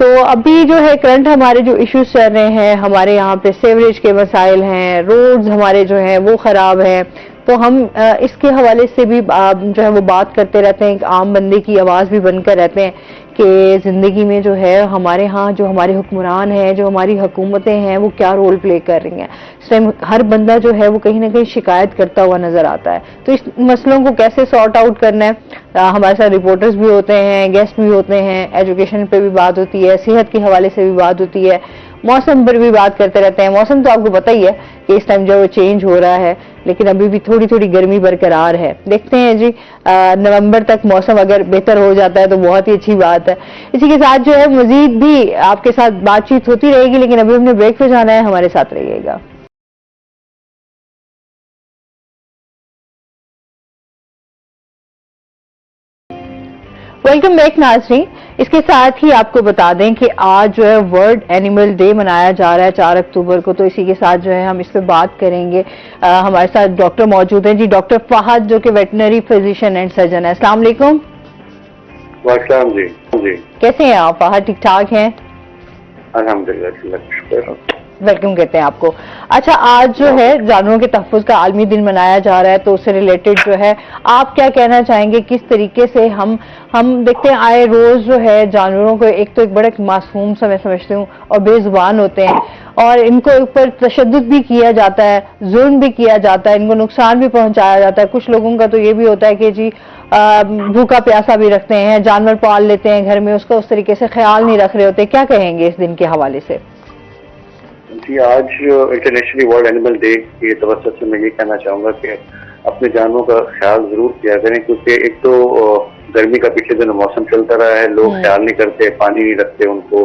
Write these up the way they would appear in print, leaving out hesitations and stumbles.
تو ابھی جو ہے کرنٹ ہمارے جو ایشوز چل رہے ہیں، ہمارے یہاں پہ سیوریج کے مسائل ہیں، روڈز ہمارے جو ہیں وہ خراب ہیں، تو ہم اس کے حوالے سے بھی جو ہے وہ بات کرتے رہتے ہیں، ایک عام بندے کی آواز بھی بن کر رہتے ہیں کہ زندگی میں جو ہے ہمارے ہاں جو ہمارے حکمران ہیں، جو ہماری حکومتیں ہیں، وہ کیا رول پلے کر رہی ہیں۔ اس ٹائم ہر بندہ جو ہے وہ کہیں نہ کہیں شکایت کرتا ہوا نظر آتا ہے، تو اس مسئلوں کو کیسے سارٹ آؤٹ کرنا ہے۔ ہمارے ساتھ رپورٹرز بھی ہوتے ہیں، گیسٹ بھی ہوتے ہیں، ایجوکیشن پہ بھی بات ہوتی ہے، صحت کے حوالے سے بھی بات ہوتی ہے، موسم پر بھی بات کرتے رہتے ہیں۔ موسم تو آپ کو پتہ ہی ہے کہ اس ٹائم جو وہ چینج ہو رہا ہے، لیکن ابھی بھی تھوڑی تھوڑی گرمی برقرار ہے۔ دیکھتے ہیں جی نومبر تک موسم اگر بہتر ہو جاتا ہے تو بہت ہی اچھی بات ہے۔ اسی کے ساتھ جو ہے مزید بھی آپ کے ساتھ بات چیت ہوتی رہے گی، لیکن ابھی ہم نے بریک پہ جانا ہے، ہمارے ساتھ رہیے گا۔ ویلکم بیک ناظرین، اس کے ساتھ ہی آپ کو بتا دیں کہ آج جو ہے ورلڈ اینیمل ڈے منایا جا رہا ہے 4 اکتوبر کو، تو اسی کے ساتھ جو ہے ہم اس پہ بات کریں گے۔ ہمارے ساتھ ڈاکٹر موجود ہیں جی، ڈاکٹر فہد جو کہ ویٹنری فزیشین اینڈ سرجن ہے۔ السلام علیکم۔ وعلیکم جی کیسے ہیں آپ فہد؟ ٹھیک ٹھاک ہیں؟ الحمدللہ۔ ویلکم کہتے ہیں آپ کو۔ اچھا، آج جو ہے جانوروں کے تحفظ کا عالمی دن منایا جا رہا ہے، تو اس سے ریلیٹڈ جو ہے آپ کیا کہنا چاہیں گے؟ کس طریقے سے ہم دیکھتے ہیں آئے روز جو ہے جانوروں کو ایک تو ایک بڑا معصوم سا میں سمجھتی ہوں اور بے زبان ہوتے ہیں، اور ان کو اوپر تشدد بھی کیا جاتا ہے، ظلم بھی کیا جاتا ہے، ان کو نقصان بھی پہنچایا جاتا ہے۔ کچھ لوگوں کا تو یہ بھی ہوتا ہے کہ جی بھوکا پیاسا بھی رکھتے ہیں، جانور پال لیتے ہیں گھر میں، اس کا اس طریقے سے خیال نہیں رکھ رہے ہوتے۔ کیا کہیں گے اس دن کے حوالے سے؟ جی، آج انٹرنیشنل ورلڈ اینیمل ڈے کی توسط سے میں یہ کہنا چاہوں گا کہ اپنے جانوروں کا خیال ضرور کیا کریں، کیونکہ ایک تو گرمی کا پچھلے دنوں موسم چلتا رہا ہے، لوگ خیال نہیں کرتے، پانی نہیں رکھتے ان کو،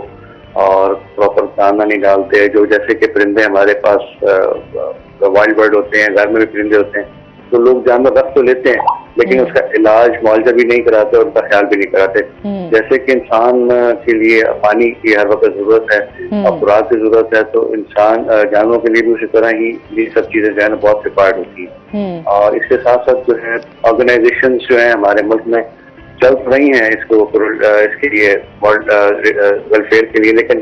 اور پراپر دانہ نہیں ڈالتے۔ جو جیسے کہ پرندے ہمارے پاس وائلڈ برڈ ہوتے ہیں، گھر میں بھی پرندے ہوتے ہیں، تو لوگ جانور رکھ تو لیتے ہیں لیکن اس کا علاج معالجہ بھی نہیں کراتے اور ان کا خیال بھی نہیں کراتے۔ جیسے کہ انسان کے لیے پانی کی ہر وقت ضرورت ہے اور خوراک کی ضرورت ہے، تو انسان جانوروں کے لیے بھی اسی طرح ہی یہ سب چیزیں جو ہے نا بہت ریکوائرڈ ہوتی ہیں۔ اور اس کے ساتھ ساتھ جو ہے آرگنائزیشن جو ہیں ہمارے ملک میں چل رہی ہیں اس کے لیے ویلفیئر کے لیے، لیکن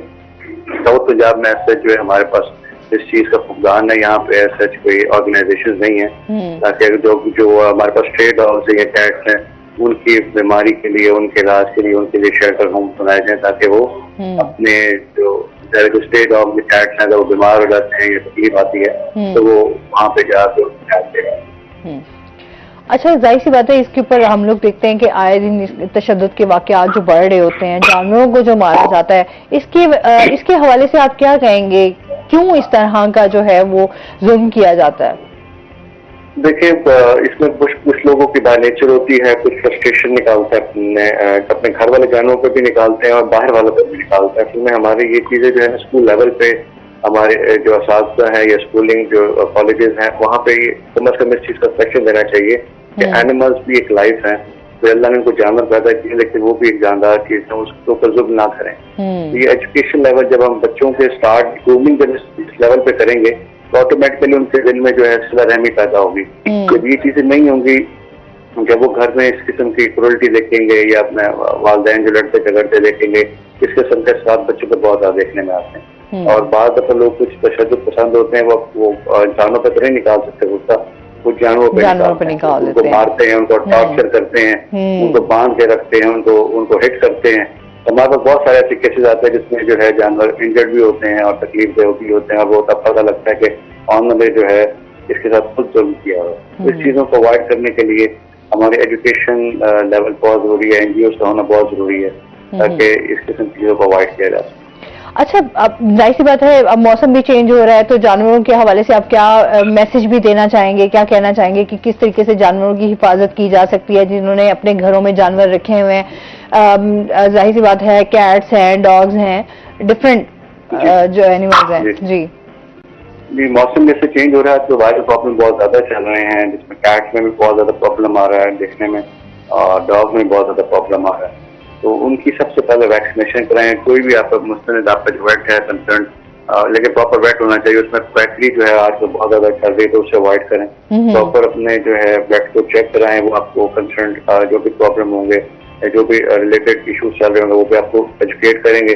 ساؤتھ پنجاب میں ایسا جو ہے ہمارے پاس اس چیز کا فقدان ہے، یہاں پہ سچ کوئی آرگنائزیشن نہیں ہے تاکہ جو ہمارے پاس اسٹرے ڈاگز یا کیٹس ہیں ان کی بیماری کے لیے، ان کے علاج کے لیے، ان کے لیے شیلٹر ہوم بنائے جائیں تاکہ وہ اپنے جو اسٹرے ڈاگ کیٹس ہیں اگر وہ بیمار ہو جاتے ہیں یا تکلیف آتی ہے تو وہ وہاں پہ جا کے اچھا، ظاہر سی بات ہے اس کے اوپر ہم لوگ دیکھتے ہیں کہ آئے دن تشدد کے واقعات جو بڑھ رہے ہوتے ہیں، جانوروں کو جو مارا جاتا ہے، اس کے حوالے سے آپ کیا کہیں گے؟ کیوں اس طرح کا جو ہے وہ ظلم کیا جاتا ہے؟ دیکھیں، اس میں کچھ لوگوں کی بائی نیچر ہوتی ہے، کچھ فرسٹریشن نکالتے ہیں اپنے گھر والے جانوروں پہ بھی نکالتے ہیں اور باہر والوں پہ بھی نکالتے ہیں۔ پھر میں ہماری یہ چیزیں جو ہے اسکول لیول پہ ہمارے جو اساتذہ ہیں یا اسکولنگ جو کالجز ہیں وہاں پہ کم از کم اس چیز کا سیکشن دینا چاہیے کہ اینیملز بھی ایک لائف ہیں، تو اللہ نے ان کو جانور پیدا کیے لیکن وہ بھی ایک جاندار چیز ہے، اس کے اوپر ظلم نہ کریں۔ یہ ایجوکیشن لیول جب ہم بچوں کے اسٹارٹ گرومنگ جب اس لیول پہ کریں گے تو آٹومیٹکلی ان کے دل میں جو ہے صلہ رحمی پیدا ہوگی۔ جب یہ چیزیں نہیں ہوں گی، جب وہ گھر میں اس قسم کی کرولٹی دیکھیں گے یا اپنے والدین جو لڑتے جھگڑتے دیکھیں گے، اس قسم کے ساتھ بچوں کو بہت زیادہ دیکھنے میں آتے ہیں۔ اور بعض دفعہ لوگ کچھ تشدد پسند ہوتے ہیں، وہ انسانوں پہ تو نہیں نکال سکتے غصہ، کچھ جانوروں پہ نکالتے ہیں، ان کو مارتے ہیں، ان کو ٹارچر کرتے ہیں، ان کو باندھ کے رکھتے ہیں، ان کو ہٹ کرتے ہیں۔ ہمارے پاس بہت سارے ایسے کیسز آتے ہیں جس میں جو ہے جانور انجرڈ بھی ہوتے ہیں اور تکلیف دہ بھی ہوتے ہیں، اور وہ تب پتہ لگتا ہے کہ آن نے جو ہے اس کے ساتھ خود ظلم کیا ہو۔ اس چیزوں کو اوائڈ کرنے کے لیے ہماری ایجوکیشن لیول بہت ضروری ہے، این جی اوز کا ہونا بہت ضروری ہے تاکہ اس قسم کی چیزوں کو اوائڈ کیا جا سکے۔ اچھا، اب ظاہر سی بات ہے اب موسم بھی چینج ہو رہا ہے، تو جانوروں کے حوالے سے آپ کیا میسج بھی دینا چاہیں گے؟ کیا کہنا چاہیں گے کہ کس طریقے سے جانوروں کی حفاظت کی جا سکتی ہے جنہوں نے اپنے گھروں میں جانور رکھے ہوئے ہیں؟ ظاہر سی بات ہے کیٹس ہیں، ڈاگز ہیں، ڈفرینٹ جو اینیملز ہیں۔ جی، موسم جیسے چینج ہو رہا ہے تو وائرل پرابلم بہت زیادہ چل رہے ہیں، جس میں کیٹس میں بھی بہت زیادہ پرابلم آ رہا ہے دیکھنے میں، اور ڈاگ میں بہت زیادہ پرابلم آ رہا ہے، تو ان کی سب سے پہلے ویکسینیشن کرائیں۔ کوئی بھی آپ کا مستند آپ کا جو ویٹ ہے کنسرن، لیکن پراپر ویٹ ہونا چاہیے، اس میں کویکلی جو ہے آج کل بہت زیادہ چل رہی ہے تو اسے اوائڈ کریں۔ پراپر اپنے جو ہے ویٹ کو چیک کرائیں، وہ آپ کو کنسرن جو بھی پرابلم ہوں گے جو بھی ریلیٹڈ ایشوز چل رہے ہوں گے وہ بھی آپ کو ایجوکیٹ کریں گے،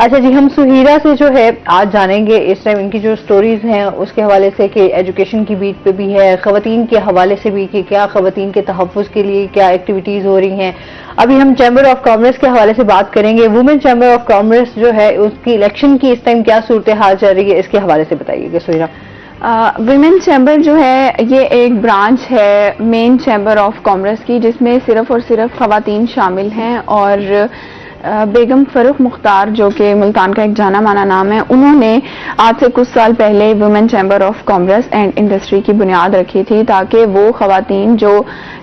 اچھا جی، ہم سہیرا سے جو ہے آج جانیں گے اس ٹائم ان کی جو سٹوریز ہیں اس کے حوالے سے کہ ایجوکیشن کی بیٹ پہ بھی ہے، خواتین کے حوالے سے بھی کہ کیا خواتین کے تحفظ کے لیے کیا ایکٹیویٹیز ہو رہی ہیں. ابھی ہم چیمبر آف کامرس کے حوالے سے بات کریں گے. وومن چیمبر آف کامرس جو ہے اس کی الیکشن کی اس ٹائم کیا صورتحال چل رہی ہے، اس کے حوالے سے بتائیے گا سہیرا. ویمن چیمبر جو ہے یہ ایک برانچ ہے مین چیمبر آف کامرس کی، جس میں صرف اور صرف خواتین شامل ہیں، اور بیگم فروخ مختار جو کہ ملتان کا ایک جانا مانا نام ہے، انہوں نے آج سے کچھ سال پہلے women chamber of commerce and industry کی بنیاد رکھی تھی، تاکہ وہ خواتین جو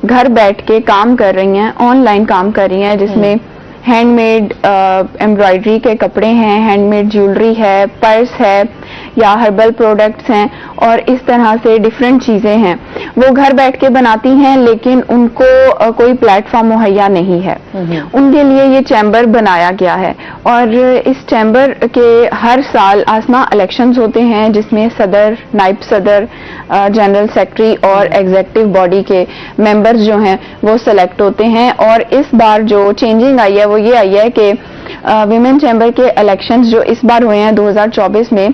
گھر بیٹھ کے کام کر رہی ہیں، آن لائن کام کر رہی ہیں، جس میں ہینڈ میڈ ایمبرائڈری کے کپڑے ہیں، ہینڈ میڈ جیولری ہے، پرس ہے یا ہربل پروڈکٹس ہیں، اور اس طرح سے ڈفرینٹ چیزیں ہیں، وہ گھر بیٹھ کے بناتی ہیں، لیکن ان کو کوئی پلیٹ فارم مہیا نہیں ہے. ان کے لیے یہ چیمبر بنایا گیا ہے، اور اس چیمبر کے ہر سال آسما الیکشنز ہوتے ہیں، جس میں صدر، نائب صدر، جنرل سیکرٹری اور ایگزیکٹو باڈی کے ممبرز جو ہیں وہ سلیکٹ ہوتے ہیں. اور اس بار جو چینجنگ آئی ہے وہ یہ آئی ہے کہ ویمن چیمبر کے الیکشنز جو اس بار ہوئے ہیں 2024 میں،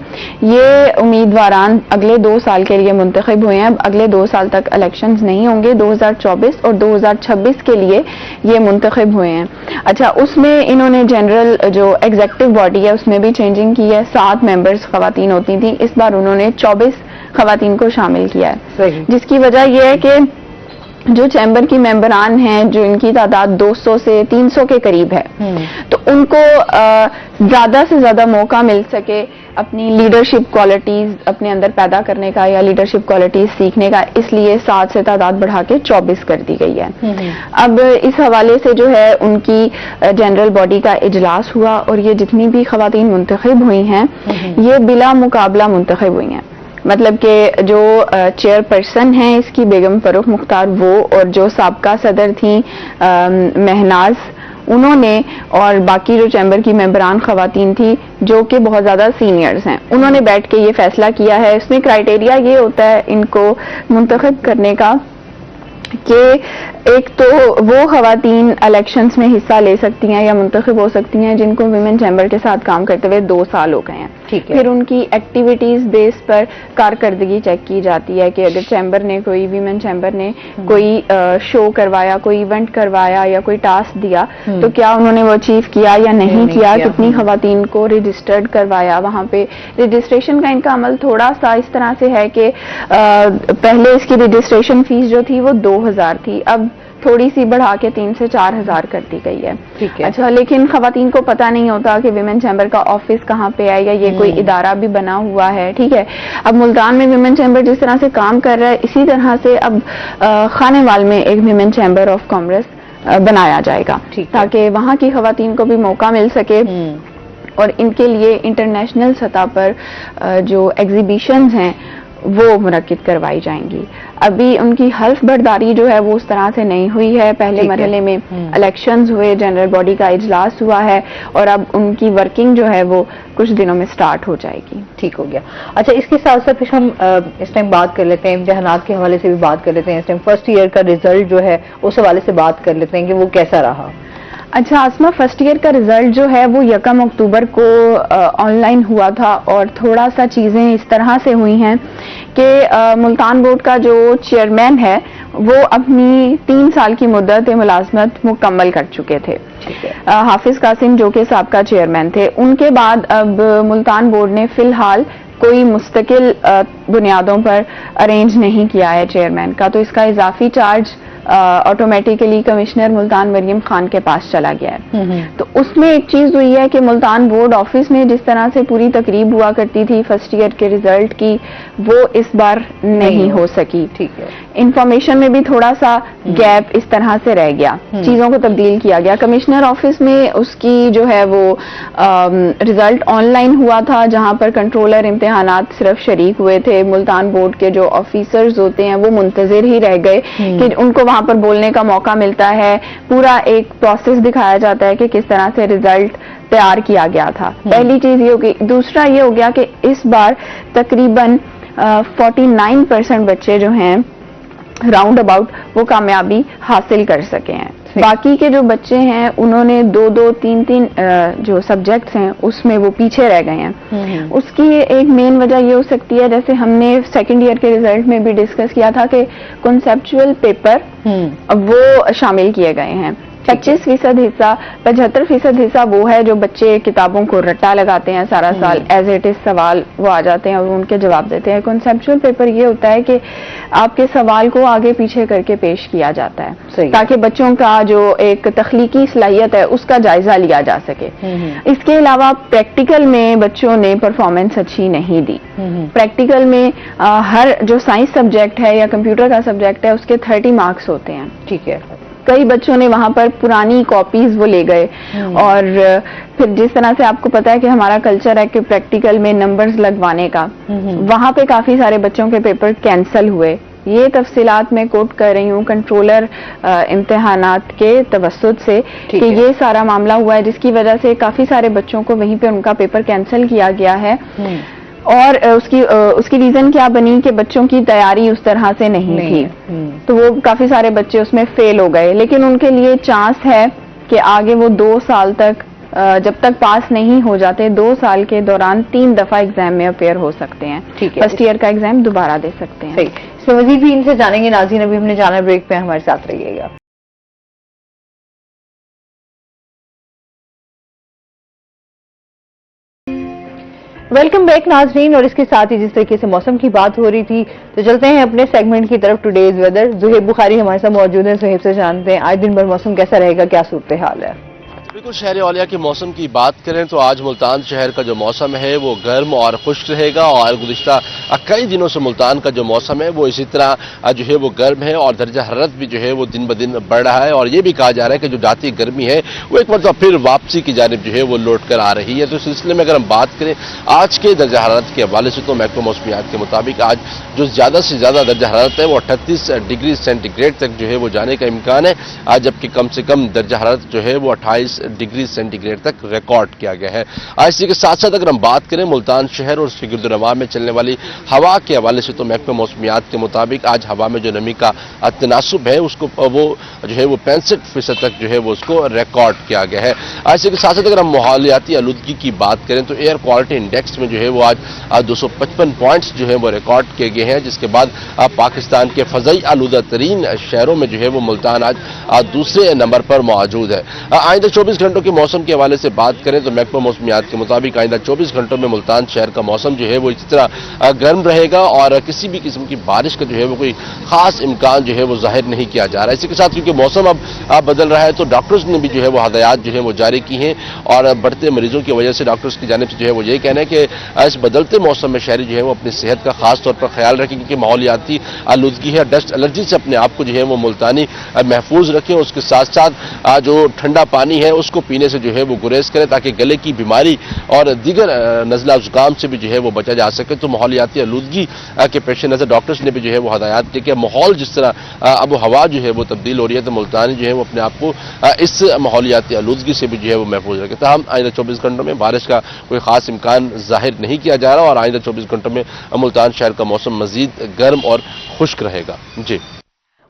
یہ امیدواران اگلے 2 سال کے لیے منتخب ہوئے ہیں. اگلے 2 سال تک الیکشنز نہیں ہوں گے، 2024 اور 2026 کے لیے یہ منتخب ہوئے ہیں. اچھا، اس میں انہوں نے جنرل جو ایگزیکٹو باڈی ہے اس میں بھی چینجنگ کی ہے. 7 ممبرز خواتین ہوتی تھیں، اس بار انہوں نے 24 خواتین کو شامل کیا ہے، جس کی وجہ یہ ہے کہ جو چیمبر کی ممبران ہیں، جو ان کی تعداد 200 سے 300 کے قریب ہے، تو ان کو زیادہ سے زیادہ موقع مل سکے اپنی لیڈرشپ کوالٹیز اپنے اندر پیدا کرنے کا یا لیڈرشپ کوالٹیز سیکھنے کا، اس لیے 7 سے تعداد بڑھا کے 24 کر دی گئی ہے. اب اس حوالے سے جو ہے ان کی جنرل باڈی کا اجلاس ہوا، اور یہ جتنی بھی خواتین منتخب ہوئی ہیں یہ بلا مقابلہ منتخب ہوئی ہیں. مطلب کہ جو چیئر پرسن ہیں اس کی بیگم فروخ مختار، وہ اور جو سابقہ صدر تھیں مہناز، انہوں نے، اور باقی جو چیمبر کی ممبران خواتین تھی جو کہ بہت زیادہ سینئرز ہیں، انہوں نے بیٹھ کے یہ فیصلہ کیا ہے. اس میں کرائیٹیریا یہ ہوتا ہے ان کو منتخب کرنے کا کہ ایک تو وہ خواتین الیکشنز میں حصہ لے سکتی ہیں یا منتخب ہو سکتی ہیں جن کو ویمن چیمبر کے ساتھ کام کرتے ہوئے 2 سال ہو گئے ہیں. پھر ان کی ایکٹیویٹیز بیس پر کارکردگی چیک کی جاتی ہے کہ اگر چیمبر نے ویمن چیمبر نے کوئی شو کروایا، کوئی ایونٹ کروایا یا کوئی ٹاسک دیا تو کیا انہوں نے وہ اچیو کیا یا نہیں کیا، کتنی خواتین کو رجسٹرڈ کروایا. وہاں پہ رجسٹریشن کا ان کا عمل تھوڑا سا اس طرح سے ہے کہ پہلے اس کی رجسٹریشن فیس جو تھی وہ 2000 تھی، اب تھوڑی سی بڑھا کے 3 سے 4000 کر دی گئی ہے. اچھا، لیکن خواتین کو پتہ نہیں ہوتا کہ ویمن چیمبر کا آفس کہاں پہ ہے یا یہ کوئی ادارہ بھی بنا ہوا ہے. ٹھیک ہے، اب ملتان میں ویمن چیمبر جس طرح سے کام کر رہا ہے، اسی طرح سے اب خانے وال میں ایک ویمن چیمبر آف کامرس بنایا جائے گا تاکہ وہاں کی خواتین کو بھی موقع مل سکے، اور ان کے لیے انٹرنیشنل سطح پر جو ایگزیبیشنز ہیں وہ منعقد کروائی جائیں گی. ابھی ان کی حلف برداری جو ہے وہ اس طرح سے نہیں ہوئی ہے. پہلے مرحلے میں الیکشنز ہوئے، جنرل باڈی کا اجلاس ہوا ہے، اور اب ان کی ورکنگ جو ہے وہ کچھ دنوں میں سٹارٹ ہو جائے گی. ٹھیک ہو گیا. اچھا، اس کے ساتھ ساتھ پھر ہم اس ٹائم بات کر لیتے ہیں امتحانات کے حوالے سے بھی بات کر لیتے ہیں. اس ٹائم فرسٹ ایئر کا رزلٹ جو ہے اس حوالے سے بات کر لیتے ہیں کہ وہ کیسا رہا. اچھا آسما، فرسٹ ایئر کا رزلٹ جو ہے وہ 1 اکتوبر کو آن لائن ہوا تھا، اور تھوڑا سا چیزیں اس طرح سے ہوئی ہیں کہ ملتان بورڈ کا جو چیئرمین ہے وہ اپنی 3 سال کی مدت ملازمت مکمل کر چکے تھے. حافظ قاسم جو کہ سابقہ چیئرمین تھے، ان کے بعد اب ملتان بورڈ نے فی الحال کوئی مستقل بنیادوں پر ارینج نہیں کیا ہے چیئرمین کا، تو اس کا اضافی چارج آٹومیٹیکلی کمشنر ملتان مریم خان کے پاس چلا گیا ہے. تو اس میں ایک چیز ہوئی ہے کہ ملتان بورڈ آفس میں جس طرح سے پوری تقریب ہوا کرتی تھی فرسٹ ایئر کے رزلٹ کی، وہ اس بار نہیں ہو سکی. ٹھیک ہے، انفارمیشن میں بھی تھوڑا سا گیپ اس طرح سے رہ گیا، چیزوں کو تبدیل کیا گیا. کمشنر آفس میں اس کی جو ہے وہ رزلٹ آن لائن ہوا تھا، جہاں پر کنٹرولر امتحانات صرف شریک ہوئے تھے. ملتان بورڈ کے جو آفیسرز ہوتے ہیں وہ منتظر ہی رہ گئے کہ ان کو وہاں پر بولنے کا موقع ملتا ہے. پورا ایک پروسیس دکھایا جاتا ہے کہ کس طرح سے رزلٹ تیار کیا گیا تھا. پہلی چیز یہ ہوگی. دوسرا یہ ہو گیا کہ اس بار تقریباً 49% بچے جو ہیں راؤنڈ اباؤٹ وہ کامیابی حاصل کر سکے ہیں. باقی کے جو بچے ہیں انہوں نے 2-3 جو سبجیکٹس ہیں اس میں وہ پیچھے رہ گئے ہیں. اس کی ایک مین وجہ یہ ہو سکتی ہے، جیسے ہم نے سیکنڈ ایئر کے رزلٹ میں بھی ڈسکس کیا تھا کہ کنسیپچول پیپر وہ شامل کیے گئے ہیں. 25% حصہ 75% حصہ وہ ہے جو بچے کتابوں کو رٹا لگاتے ہیں سارا سال، ایز اٹ از سوال وہ آ جاتے ہیں اور ان کے جواب دیتے ہیں. کنسیپچول پیپر یہ ہوتا ہے کہ آپ کے سوال کو آگے پیچھے کر کے پیش کیا جاتا ہے تاکہ بچوں کا جو ایک تخلیقی صلاحیت ہے اس کا جائزہ لیا جا سکے. اس کے علاوہ پریکٹیکل میں بچوں نے پرفارمنس اچھی نہیں دی. پریکٹیکل میں ہر جو سائنس سبجیکٹ ہے یا کمپیوٹر کا سبجیکٹ ہے اس کے 30 مارکس ہوتے ہیں. ٹھیک ہے. کئی بچوں نے وہاں پر پرانی کاپیز وہ لے گئے، اور پھر جس طرح سے آپ کو پتا ہے کہ ہمارا کلچر ہے کہ پریکٹیکل میں نمبرز لگوانے کا، وہاں پہ کافی سارے بچوں کے پیپر کینسل ہوئے. یہ تفصیلات میں کوٹ کر رہی ہوں کنٹرولر امتحانات کے توسط سے کہ یہ سارا معاملہ ہوا ہے، جس کی وجہ سے کافی سارے بچوں کو وہیں پہ ان کا پیپر کینسل کیا گیا ہے. اور اس کی ریزن کیا بنی کہ بچوں کی تیاری اس طرح سے نہیں تھی، تو وہ کافی سارے بچے اس میں فیل ہو گئے. لیکن ان کے لیے چانس ہے کہ آگے وہ 2 سال تک جب تک پاس نہیں ہو جاتے 2 سال کے دوران 3 دفعہ ایگزام میں اپیئر ہو سکتے ہیں. فرسٹ ایئر کا ایگزام دوبارہ دے سکتے ہیں. اس سے مزید بھی ان سے جانیں گے. ناظرین ابھی ہم نے جانا بریک پہ، ہمارے ساتھ رہیے گا. ویلکم بیک ناظرین. اور اس کے ساتھ ہی جس طریقے سے موسم کی بات ہو رہی تھی تو چلتے ہیں اپنے سیگمنٹ کی طرف. Today's weather. زہیب بخاری ہمارے ساتھ موجود ہیں. زہیب سے جانتے ہیں آج دن بھر موسم کیسا رہے گا، کیا صورتحال ہے؟ بالکل شہر اولیاء کے موسم کی بات کریں تو آج ملتان شہر کا جو موسم ہے وہ گرم اور خشک رہے گا، اور گزشتہ کئی دنوں سے ملتان کا جو موسم ہے وہ اسی طرح جو ہے وہ گرم ہے، اور درجہ حرارت بھی جو ہے وہ دن بدن بڑھ رہا ہے. اور یہ بھی کہا جا رہا ہے کہ جو جاتی گرمی ہے وہ ایک مرتبہ پھر واپسی کی جانب جو ہے وہ لوٹ کر آ رہی ہے. تو اس سلسلے میں اگر ہم بات کریں آج کے درجہ حرارت کے حوالے سے تو محکمہ موسمیات کے مطابق آج جو زیادہ سے زیادہ درجہ حرارت ہے وہ 38 ڈگری سینٹی گریڈ تک جو ہے وہ جانے کا امکان ہے، جبکہ کم سے کم درجہ حرارت جو ہے وہ 28 ڈگری سینٹی گریڈ تک ریکارڈ کیا گیا ہے. اسی کے ساتھ ساتھ اگر ہم بات کریں ملتان شہر اور اس کے گرد و نواح میں چلنے والی ہوا کے حوالے سے تو محکمہ موسمیات کے مطابق آج ہوا میں جو نمی کا تناسب ہے اس کو وہ جو ہے وہ 65% تک جو ہے وہ اس کو ریکارڈ کیا گیا ہے. اسی کے ساتھ ساتھ اگر ہم ماحولیاتی آلودگی کی بات کریں تو ایئر کوالٹی انڈیکس میں جو ہے وہ آج 255 پوائنٹس جو ہے وہ ریکارڈ کیے گئے ہیں، جس کے بعد پاکستان کے فضائی آلودہ ترین شہروں میں جو ہے وہ ملتان آج دوسرے نمبر پر موجود ہے. آئندہ 24 گھنٹوں کے موسم کے حوالے سے بات کریں تو محکمہ موسمیات کے مطابق آئندہ 24 گھنٹوں میں ملتان شہر کا موسم جو ہے وہ اسی طرح گرم رہے گا، اور کسی بھی قسم کی بارش کا جو ہے وہ کوئی خاص امکان جو ہے وہ ظاہر نہیں کیا جا رہا ہے. اسی کے ساتھ کیونکہ موسم اب بدل رہا ہے تو ڈاکٹرز نے بھی جو ہے وہ ہدایات جو ہے وہ جاری کی ہیں، اور بڑھتے مریضوں کی وجہ سے ڈاکٹرز کی جانب سے جو ہے وہ یہ کہنا ہے کہ اس بدلتے موسم میں شہری جو ہے وہ اپنی صحت کا خاص طور پر خیال رکھیں، کیونکہ ماحولیاتی آلودگی ہے، ڈسٹ الرجی سے اپنے آپ کو جو ہے وہ ملتانی محفوظ رکھیں. اس کے ساتھ ساتھ جو ٹھنڈا پانی ہے اس کو پینے سے جو ہے وہ گریز کریں تاکہ گلے کی بیماری اور دیگر نزلہ زکام سے بھی جو ہے وہ بچا جا سکے. تو ماحولیاتی آلودگی کے پیش نظر ڈاکٹرز نے بھی جو ہے وہ ہدایات دی کہ ماحول جس طرح اب ہوا جو ہے وہ تبدیل ہو رہی ہے تو ملتانی جو ہے وہ اپنے آپ کو اس ماحولیاتی آلودگی سے بھی جو ہے وہ محفوظ رکھے. تاہم آئندہ 24 گھنٹوں میں بارش کا کوئی خاص امکان ظاہر نہیں کیا جا رہا، اور آئندہ 24 گھنٹوں میں ملتان شہر کا موسم مزید گرم اور خشک رہے گا. جی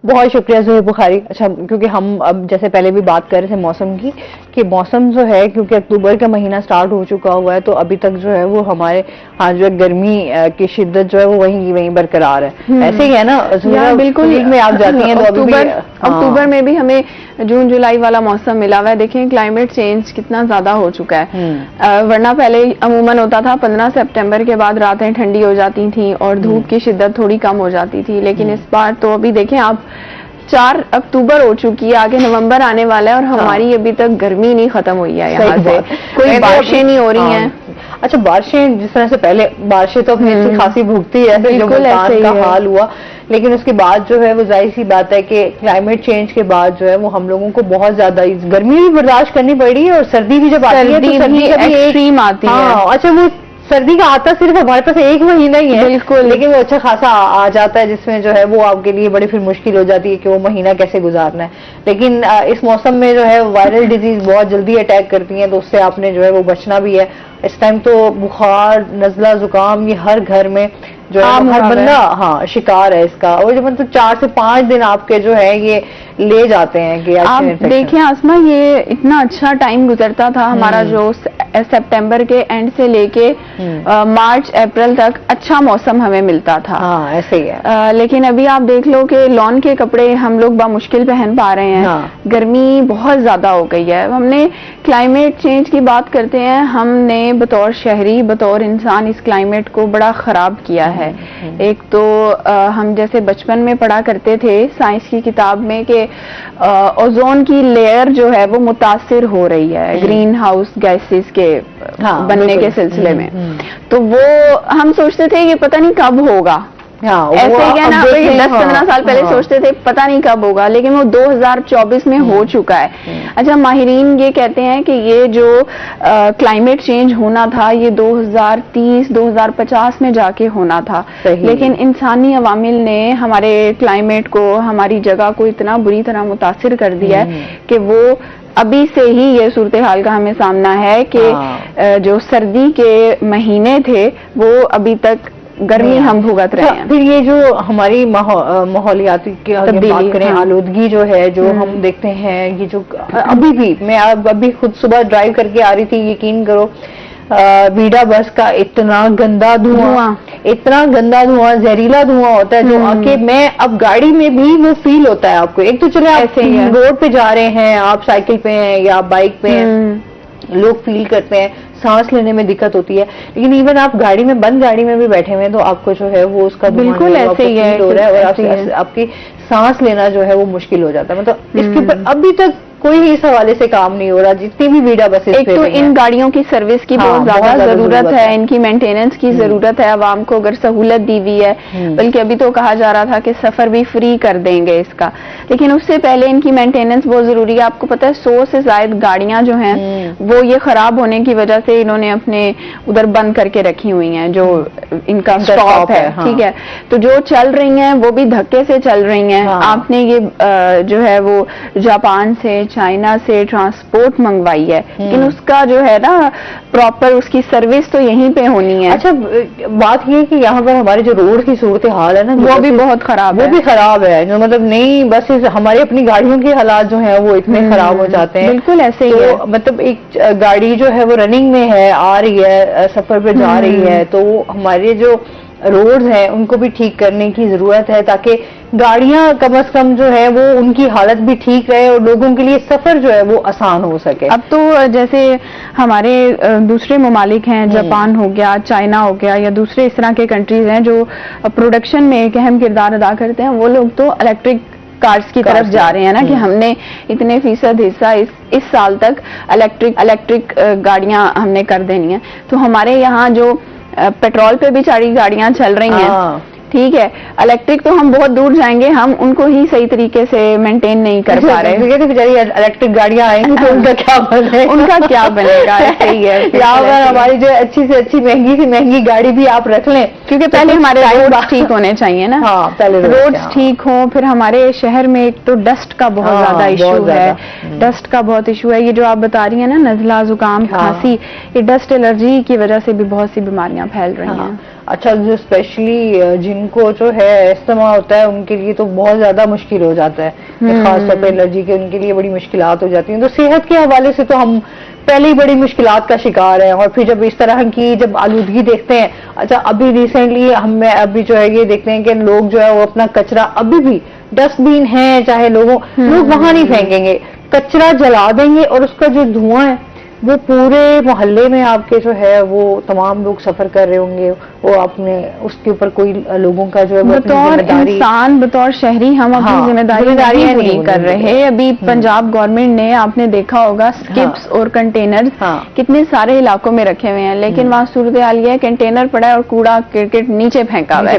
بہت شکریہ زہیب بخاری. اچھا، کیونکہ ہم اب جیسے پہلے بھی بات کر رہے تھے موسم کی کہ موسم جو ہے کیونکہ اکتوبر کا مہینہ سٹارٹ ہو چکا ہوا ہے تو ابھی تک جو ہے وہ ہمارے ہاں جو ہے گرمی کی شدت جو ہے وہ وہیں برقرار ہے. ایسے ہی ہے نا؟ بالکل میں آپ جاتی ہیں تو اکتوبر میں بھی ہمیں جون جولائی والا موسم ملا ہوا ہے. دیکھیں کلائمیٹ چینج کتنا زیادہ ہو چکا ہے. ورنہ پہلے عموماً ہوتا تھا 15 سپٹمبر کے بعد راتیں ٹھنڈی ہو جاتی تھیں اور دھوپ کی شدت تھوڑی کم ہو جاتی تھی، لیکن اس بار تو ابھی دیکھیں آپ 4 اکتوبر ہو چکی ہے، آگے نومبر آنے والا ہے اور ہماری ابھی تک گرمی نہیں ختم ہوئی ہے، یہاں سے کوئی بارشیں نہیں ہو رہی ہیں. اچھا، بارشیں جس طرح سے پہلے بارشیں تو اپنی اچھی خاصی بھوگتی ہے جو ملتان کا حال ہوا، لیکن اس کے بعد جو ہے وہ ظاہر سی بات ہے کہ کلائمیٹ چینج کے بعد جو ہے وہ ہم لوگوں کو بہت زیادہ گرمی بھی برداشت کرنی پڑ رہی ہے اور سردی بھی جب آتی ہے تو سردی ایکسٹریم آتی ہے. اچھا، وہ سردی کا آتا صرف ہمارے پاس 1 مہینہ ہی ہے بالکل، لیکن وہ اچھا خاصا آ جاتا ہے جس میں جو ہے وہ آپ کے لیے بڑی پھر مشکل ہو جاتی ہے کہ وہ مہینہ کیسے گزارنا ہے. لیکن اس موسم میں جو ہے وائرل ڈیزیز بہت جلدی اٹیک کرتی ہیں تو اس سے آپ نے جو ہے وہ بچنا بھی ہے. اس ٹائم تو بخار، نزلہ زکام یہ ہر گھر میں جو ہے ہر بندہ شکار ہے اس کا, اور جو مطلب 4 سے 5 دن آپ کے جو ہے یہ لے جاتے ہیں کہ آپ دیکھیں آسما, یہ اتنا اچھا ٹائم گزرتا تھا ہمارا, جو سپٹمبر کے اینڈ سے لے کے مارچ اپریل تک اچھا موسم ہمیں ملتا تھا. ایسے ہی ہے. لیکن ابھی آپ دیکھ لو کہ لون کے کپڑے ہم لوگ بامشکل پہن پا رہے ہیں. گرمی بہت زیادہ ہو گئی ہے. ہم نے کلائمیٹ چینج کی بات کرتے ہیں, ہم نے بطور شہری بطور انسان اس کلائمیٹ کو بڑا خراب کیا ہے. ایک تو ہم جیسے بچپن میں پڑھا کرتے تھے سائنس کی کتاب میں کہ اوزون کی لیئر جو ہے وہ متاثر ہو رہی ہے گرین ہاؤس گیسز کے بننے کے سلسلے میں, تو وہ ہم سوچتے تھے یہ پتہ نہیں کب ہوگا. ایسے ہی نا 10-15 سال پہلے سوچتے تھے پتہ نہیں کب ہوگا, لیکن وہ 2024 میں ہو چکا ہے. اچھا, ماہرین یہ کہتے ہیں کہ یہ جو کلائمیٹ چینج ہونا تھا یہ 2030-2050 میں جا کے ہونا تھا, لیکن انسانی عوامل نے ہمارے کلائمیٹ کو, ہماری جگہ کو اتنا بری طرح متاثر کر دیا ہے کہ وہ ابھی سے ہی یہ صورتحال کا ہمیں سامنا ہے کہ جو سردی کے مہینے تھے وہ ابھی تک گرمی ہم بھگت رہے ہیں. پھر یہ جو ہماری ماحولیاتی کی بات کریں, آلودگی جو ہے جو ہم دیکھتے ہیں, یہ جو ابھی بھی میں ابھی خود صبح ڈرائیو کر کے آ رہی تھی, یقین کرو ویڈا بس کا اتنا گندا دھواں زہریلا دھواں ہوتا ہے جو آ کے میں اب گاڑی میں بھی وہ فیل ہوتا ہے آپ کو. ایک تو چلے آپ روڈ پہ جا رہے ہیں, آپ سائیکل پہ ہیں یا آپ بائک پہ ہیں, لوگ فیل کرتے ہیں, سانس لینے میں دقت ہوتی ہے, لیکن ایون آپ گاڑی میں بند گاڑی میں بھی بیٹھے ہوئے ہیں تو آپ کو جو ہے وہ اس کا بالکل ایسے ہی ہو رہا ہے, اور آپ کی سانس لینا جو ہے وہ مشکل ہو جاتا ہے. مطلب اس کے اوپر ابھی تک کوئی اس حوالے سے کام نہیں ہو رہا. جتنی بھی ویڈا بسیں, ایک تو ان گاڑیوں کی سروس کی بہت زیادہ ضرورت ہے, ان کی مینٹیننس کی ضرورت ہے, عوام کو اگر سہولت دی ہوئی ہے, بلکہ ابھی تو کہا جا رہا تھا کہ سفر بھی فری کر دیں گے اس کا, لیکن اس سے پہلے ان کی مینٹیننس بہت ضروری ہے. آپ کو پتہ ہے 100 سے زائد گاڑیاں جو ہیں وہ یہ خراب ہونے کی وجہ سے انہوں نے اپنے ادھر بند کر کے رکھی ہوئی ہیں, جو ان کا اسٹاپ ہے, ٹھیک ہے, تو جو چل رہی ہیں وہ بھی دھکے سے چل رہی ہیں. آپ نے یہ جو ہے وہ جاپان سے, چائنا سے ٹرانسپورٹ منگوائی ہے, لیکن اس کا جو ہے نا پراپر اس کی سروس تو یہیں پہ ہونی ہے. اچھا, بات یہ کہ یہاں پر ہمارے جو روڈ کی صورتحال ہے نا وہ بھی بہت خراب ہے, وہ بھی خراب ہے. جو مطلب نہیں بس ہماری اپنی گاڑیوں کے حالات جو ہیں وہ اتنے خراب ہو جاتے ہیں. بالکل ایسے ہی ہے. مطلب ایک گاڑی جو ہے وہ رننگ میں ہے, آ رہی ہے, سفر پہ جا رہی ہے, تو ہمارے جو روڈز ہیں ان کو بھی ٹھیک کرنے کی ضرورت ہے تاکہ گاڑیاں کم از کم جو ہے وہ ان کی حالت بھی ٹھیک رہے اور لوگوں کے لیے سفر جو ہے وہ آسان ہو سکے. اب تو جیسے ہمارے دوسرے ممالک ہیں, جاپان ہو گیا, چائنا ہو گیا, یا دوسرے اس طرح کے کنٹریز ہیں جو پروڈکشن میں ایک اہم کردار ادا کرتے ہیں, وہ لوگ تو الیکٹرک کارز کی طرف جا رہے ہیں نا, کہ ہم نے اتنے فیصد حصہ اس سال تک الیکٹرک گاڑیاں ہم نے کر دینی ہیں. تو ہمارے یہاں جو پیٹرول پہ بھی ساری گاڑیاں چل رہی ہیں, ٹھیک ہے, الیکٹرک تو ہم بہت دور جائیں گے, ہم ان کو ہی صحیح طریقے سے مینٹین نہیں کر پا رہے. بیچاری الیکٹرک گاڑیاں آئیں گی تو ان کا کیا بنے ان کا کیا بنے گا. صحیح ہے, یہاں پر ہماری جو اچھی سے اچھی مہنگی سے مہنگی گاڑی بھی آپ رکھ لیں, کیونکہ پہلے ہمارے روڈ ٹھیک ہونے چاہیے نا. پہلے روڈز ٹھیک ہوں, پھر ہمارے شہر میں ایک تو ڈسٹ کا بہت زیادہ ایشو ہے, ڈسٹ کا بہت ایشو ہے. یہ جو آپ بتا رہی ہیں نا نزلہ, زکام, کھانسی, یہ ڈسٹ الرجی کی وجہ سے بھی بہت سی بیماریاں پھیل رہی ہیں. اچھا, جو اسپیشلی جن کو جو ہے استما ہوتا ہے ان کے لیے تو بہت زیادہ مشکل ہو جاتا ہے, خاص طور پہ الرجی کے ان کے لیے بڑی مشکلات ہو جاتی ہیں. تو صحت کے حوالے سے تو ہم پہلے ہی بڑی مشکلات کا شکار ہیں, اور پھر جب اس طرح کی جب آلودگی دیکھتے ہیں. اچھا, ابھی ریسنٹلی ہم ابھی جو ہے یہ دیکھتے ہیں کہ لوگ جو ہے وہ اپنا کچرا, ابھی بھی ڈسٹ بین ہیں چاہے لوگ وہاں نہیں پھینکیں گے, کچرا جلا دیں گے, اور اس کا جو دھواں ہے وہ پورے محلے میں آپ کے جو ہے وہ تمام لوگ سفر کر رہے ہوں گے, وہ اپنے اس کے اوپر کوئی لوگوں کا جو ہے بطور انسان, بطور شہری ہم اپنی ذمہ داریاں نہیں کر رہے. ابھی پنجاب گورنمنٹ نے, آپ نے دیکھا ہوگا, اسکپس اور کنٹینرز کتنے سارے علاقوں میں رکھے ہوئے ہیں, لیکن وہاں صورتحال یہ ہے کنٹینر پڑا ہے اور کوڑا کرکٹ نیچے پھینکا ہوا ہے.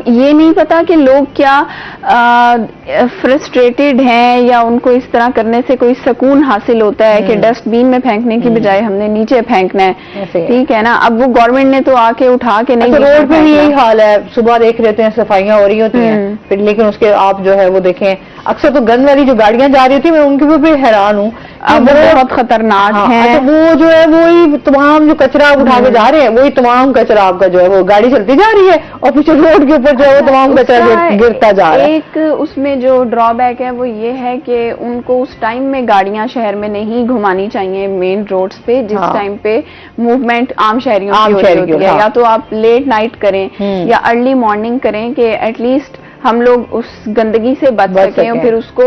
یہ نہیں پتا کہ لوگ کیا فرسٹریٹڈ ہیں یا ان کو اس طرح کرنے سے کوئی سکون حاصل ہوتا ہے کہ ڈسٹ بین میں پھینکنے کی بجائے ہم نے نیچے پھینکنا ہے. ٹھیک ہے نا, اب وہ گورنمنٹ نے تو آ کے اٹھا کے نہیں. روڈ پہ بھی یہی حال ہے, صبح دیکھ رہتے ہیں صفائیاں ہو رہی ہوتی ہیں پھر, لیکن اس کے آپ جو ہے وہ دیکھیں اکثر تو گند والی جو گاڑیاں جا رہی ہوتی ہیں, میں ان کے اوپر بھی حیران ہوں, بہت خطرناک ہے. وہ جو ہے وہی تمام جو کچرا اٹھا کے جا رہے ہیں, وہی تمام کچرا آپ کا جو ہے وہ گاڑی چلتی جا رہی ہے اور پیچھے روڈ کے اوپر جو ہے وہ تمام کچرا گرتا جا رہا ہے. ایک اس میں جو ڈرا بیک ہے وہ یہ ہے کہ ان کو اس ٹائم میں گاڑیاں شہر میں نہیں گھمانی چاہیے مین روڈز پہ, جس ٹائم پہ موومنٹ عام شہریوں کی ہوتی ہے. یا تو آپ لیٹ نائٹ کریں یا ارلی مارننگ کریں کہ ایٹ لیسٹ ہم لوگ اس گندگی سے بچ سکیں اور پھر اس کو